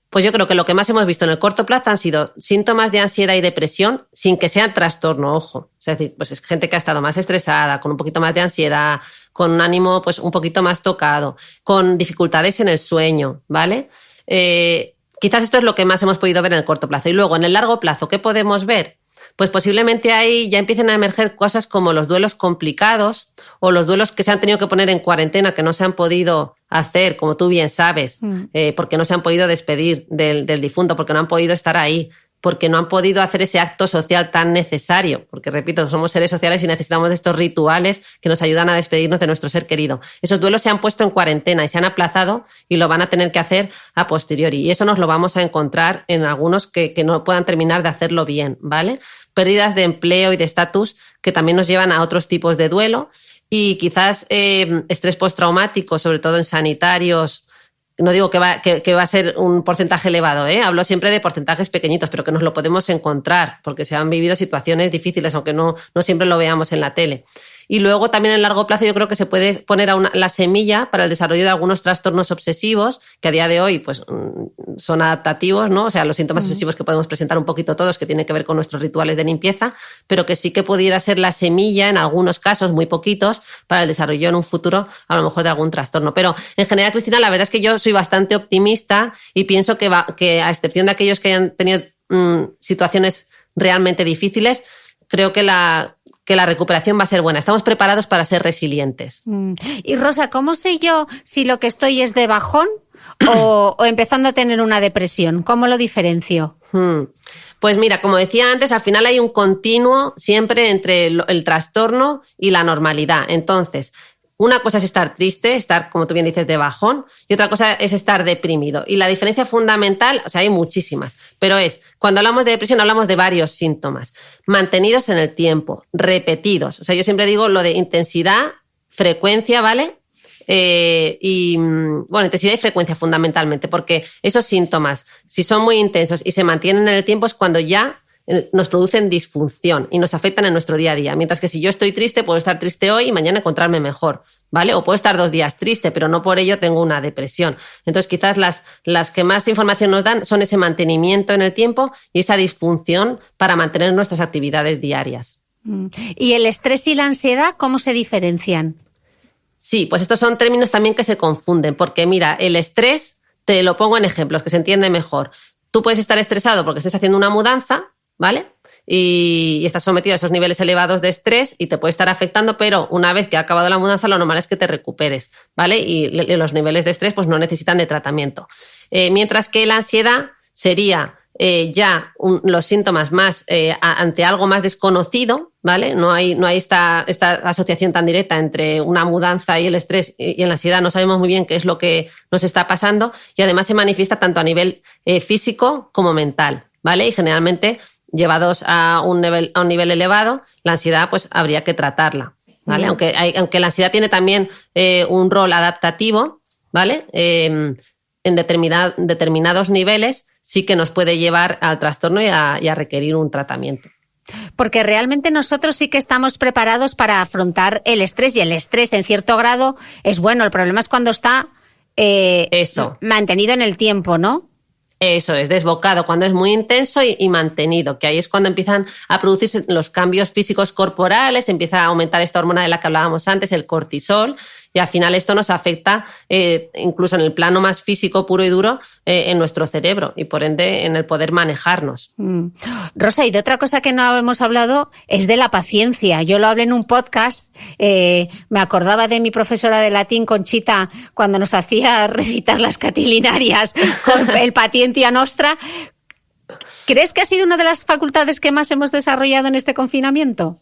B: pues yo creo que lo que más hemos visto en el corto plazo han sido síntomas de ansiedad y depresión sin que sean trastorno, ojo. Es decir, pues es gente que ha estado más estresada, con un poquito más de ansiedad, con un ánimo pues un poquito más tocado, con dificultades en el sueño, ¿vale? quizás esto es lo que más hemos podido ver en el corto plazo. Y luego, en el largo plazo, ¿qué podemos ver? Pues posiblemente ahí ya empiecen a emerger cosas como los duelos complicados o los duelos que se han tenido que poner en cuarentena, que no se han podido hacer, como tú bien sabes, porque no se han podido despedir del difunto, porque no han podido estar ahí, porque no han podido hacer ese acto social tan necesario, porque, repito, somos seres sociales y necesitamos de estos rituales que nos ayudan a despedirnos de nuestro ser querido. Esos duelos se han puesto en cuarentena y se han aplazado y lo van a tener que hacer a posteriori. Y eso nos lo vamos a encontrar en algunos que no puedan terminar de hacerlo bien, ¿vale? Pérdidas de empleo y de estatus que también nos llevan a otros tipos de duelo y quizás estrés postraumático, sobre todo en sanitarios. No digo que va a ser un porcentaje elevado, hablo siempre de porcentajes pequeñitos, pero que nos lo podemos encontrar porque se han vivido situaciones difíciles, aunque no siempre lo veamos en la tele. Y luego también en largo plazo yo creo que se puede poner la semilla para el desarrollo de algunos trastornos obsesivos que a día de hoy pues son adaptativos, ¿no? O sea, los síntomas obsesivos que podemos presentar un poquito todos, que tienen que ver con nuestros rituales de limpieza, pero que sí que pudiera ser la semilla en algunos casos, muy poquitos, para el desarrollo en un futuro a lo mejor de algún trastorno. Pero en general, Cristina, la verdad es que yo soy bastante optimista y pienso que a excepción de aquellos que hayan tenido situaciones realmente difíciles, creo que la recuperación va a ser buena. Estamos preparados para ser resilientes.
A: Y Rosa, ¿cómo sé yo si lo que estoy es de bajón o empezando a tener una depresión? ¿Cómo lo diferencio?
B: Pues mira, como decía antes, al final hay un continuo siempre entre el trastorno y la normalidad. Entonces, una cosa es estar triste, estar, como tú bien dices, de bajón, y otra cosa es estar deprimido. Y la diferencia fundamental, o sea, hay muchísimas, pero cuando hablamos de depresión hablamos de varios síntomas, mantenidos en el tiempo, repetidos. O sea, yo siempre digo lo de intensidad, frecuencia, ¿vale? Intensidad y frecuencia fundamentalmente, porque esos síntomas, si son muy intensos y se mantienen en el tiempo, es cuando ya nos producen disfunción y nos afectan en nuestro día a día. Mientras que si yo estoy triste, puedo estar triste hoy y mañana encontrarme mejor, ¿vale? O puedo estar 2 días triste, pero no por ello tengo una depresión. Entonces, quizás las que más información nos dan son ese mantenimiento en el tiempo y esa disfunción para mantener nuestras actividades diarias.
A: ¿Y el estrés y la ansiedad cómo se diferencian?
B: Sí, pues estos son términos también que se confunden, porque mira, el estrés, te lo pongo en ejemplos, que se entiende mejor. Tú puedes estar estresado porque estés haciendo una mudanza, ¿vale? Y estás sometido a esos niveles elevados de estrés y te puede estar afectando, pero una vez que ha acabado la mudanza, lo normal es que te recuperes, ¿vale? Y los niveles de estrés pues no necesitan de tratamiento. Mientras que la ansiedad sería los síntomas más ante algo más desconocido, ¿vale? No hay esta asociación tan directa entre una mudanza y el estrés y en la ansiedad. No sabemos muy bien qué es lo que nos está pasando y además se manifiesta tanto a nivel físico como mental, ¿vale? Y generalmente llevados a un nivel elevado, la ansiedad pues habría que tratarla, ¿vale? Aunque la ansiedad tiene también un rol adaptativo, ¿vale? En determinados niveles sí que nos puede llevar al trastorno y a requerir un tratamiento.
A: Porque realmente nosotros sí que estamos preparados para afrontar el estrés y el estrés en cierto grado es bueno. El problema es cuando está mantenido en el tiempo, ¿no?
B: Eso es, desbocado, cuando es muy intenso y mantenido, que ahí es cuando empiezan a producirse los cambios físicos corporales, empieza a aumentar esta hormona de la que hablábamos antes, el cortisol, y al final esto nos afecta incluso en el plano más físico puro y duro en nuestro cerebro y por ende en el poder manejarnos.
A: Rosa, y de otra cosa que no hemos hablado es de la paciencia. Yo lo hablé en un podcast, me acordaba de mi profesora de latín, Conchita, cuando nos hacía recitar las catilinarias con el Patientia Nostra. ¿Crees que ha sido una de las facultades que más hemos desarrollado en este confinamiento?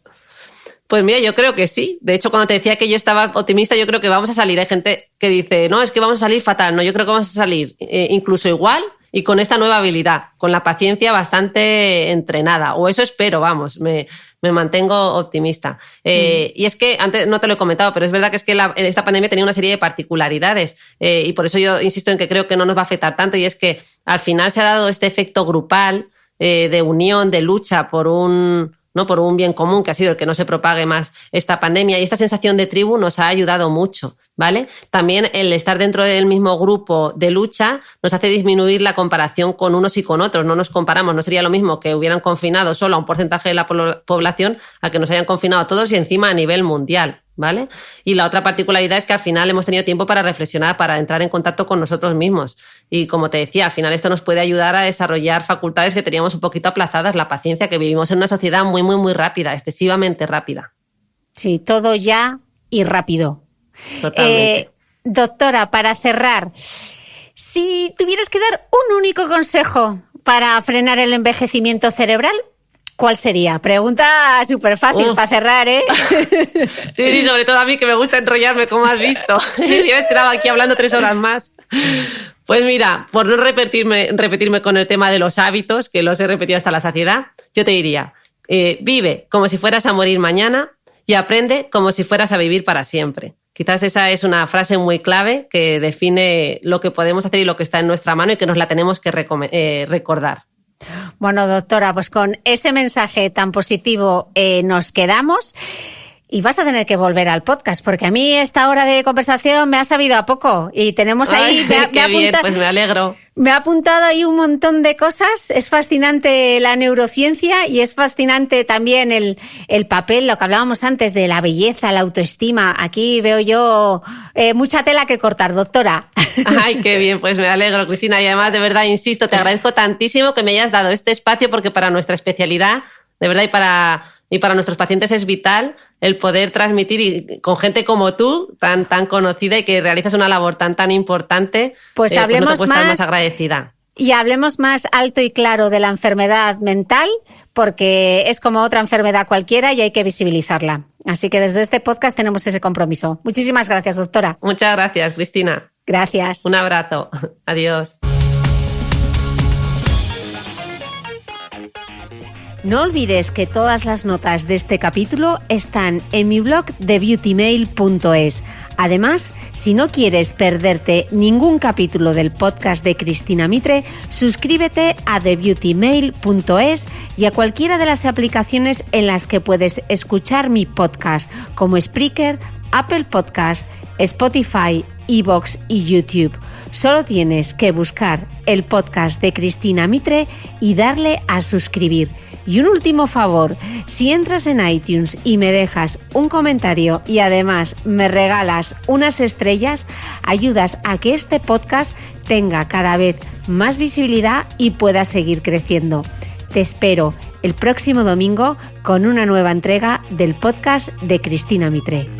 B: Pues mira, yo creo que sí. De hecho, cuando te decía que yo estaba optimista, yo creo que vamos a salir. Hay gente que dice, no, es que vamos a salir fatal. No, yo creo que vamos a salir incluso igual y con esta nueva habilidad, con la paciencia bastante entrenada. O eso espero, vamos, me mantengo optimista. Y es que, antes no te lo he comentado, pero es verdad que es que esta pandemia tenía una serie de particularidades y por eso yo insisto en que creo que no nos va a afectar tanto y es que al final se ha dado este efecto grupal de unión, de lucha por un bien común, que ha sido el que no se propague más esta pandemia. Y esta sensación de tribu nos ha ayudado mucho, ¿vale? También el estar dentro del mismo grupo de lucha nos hace disminuir la comparación con unos y con otros. No nos comparamos. No sería lo mismo que hubieran confinado solo a un porcentaje de la población a que nos hayan confinado a todos y encima a nivel mundial, ¿vale? Y la otra particularidad es que al final hemos tenido tiempo para reflexionar, para entrar en contacto con nosotros mismos. Y como te decía, al final esto nos puede ayudar a desarrollar facultades que teníamos un poquito aplazadas, la paciencia, que vivimos en una sociedad muy, muy, muy rápida, excesivamente rápida.
A: Sí, todo ya y rápido.
B: Totalmente.
A: Doctora, para cerrar, si tuvieras que dar un único consejo para frenar el envejecimiento cerebral, ¿cuál sería? Pregunta súper fácil para cerrar, ¿eh?
B: Sí, sobre todo a mí que me gusta enrollarme, como has visto. Yo he estado aquí hablando 3 horas más. Pues mira, por no repetirme con el tema de los hábitos, que los he repetido hasta la saciedad, yo te diría, vive como si fueras a morir mañana y aprende como si fueras a vivir para siempre. Quizás esa es una frase muy clave que define lo que podemos hacer y lo que está en nuestra mano y que nos la tenemos que recordar.
A: Bueno, doctora, pues con ese mensaje tan positivo nos quedamos y vas a tener que volver al podcast porque a mí esta hora de conversación me ha sabido a poco y tenemos ahí...
B: Qué bien, pues me alegro.
A: Me ha apuntado ahí un montón de cosas. Es fascinante la neurociencia y es fascinante también el papel, lo que hablábamos antes de la belleza, la autoestima. Aquí veo yo mucha tela que cortar, doctora.
B: Ay, qué bien, pues me alegro, Cristina. Y además, de verdad, insisto, te agradezco tantísimo que me hayas dado este espacio porque para nuestra especialidad, de verdad, y para nuestros pacientes es vital el poder transmitir y con gente como tú, tan conocida y que realizas una labor tan importante,
A: pues hablemos
B: no te puedo estar
A: más
B: más agradecida.
A: Y hablemos más alto y claro de la enfermedad mental, porque es como otra enfermedad cualquiera y hay que visibilizarla. Así que desde este podcast tenemos ese compromiso. Muchísimas gracias, doctora.
B: Muchas gracias, Cristina.
A: Gracias.
B: Un abrazo. Adiós.
A: No olvides que todas las notas de este capítulo están en mi blog de beautymail.es. Además, si no quieres perderte ningún capítulo del podcast de Cristina Mitre, suscríbete a thebeautymail.es y a cualquiera de las aplicaciones en las que puedes escuchar mi podcast, como Spreaker, Apple Podcast, Spotify, iVoox y YouTube. Solo tienes que buscar el podcast de Cristina Mitre y darle a suscribir. Y un último favor, si entras en iTunes y me dejas un comentario y además me regalas unas estrellas, ayudas a que este podcast tenga cada vez más visibilidad y pueda seguir creciendo. Te espero el próximo domingo con una nueva entrega del podcast de Cristina Mitre.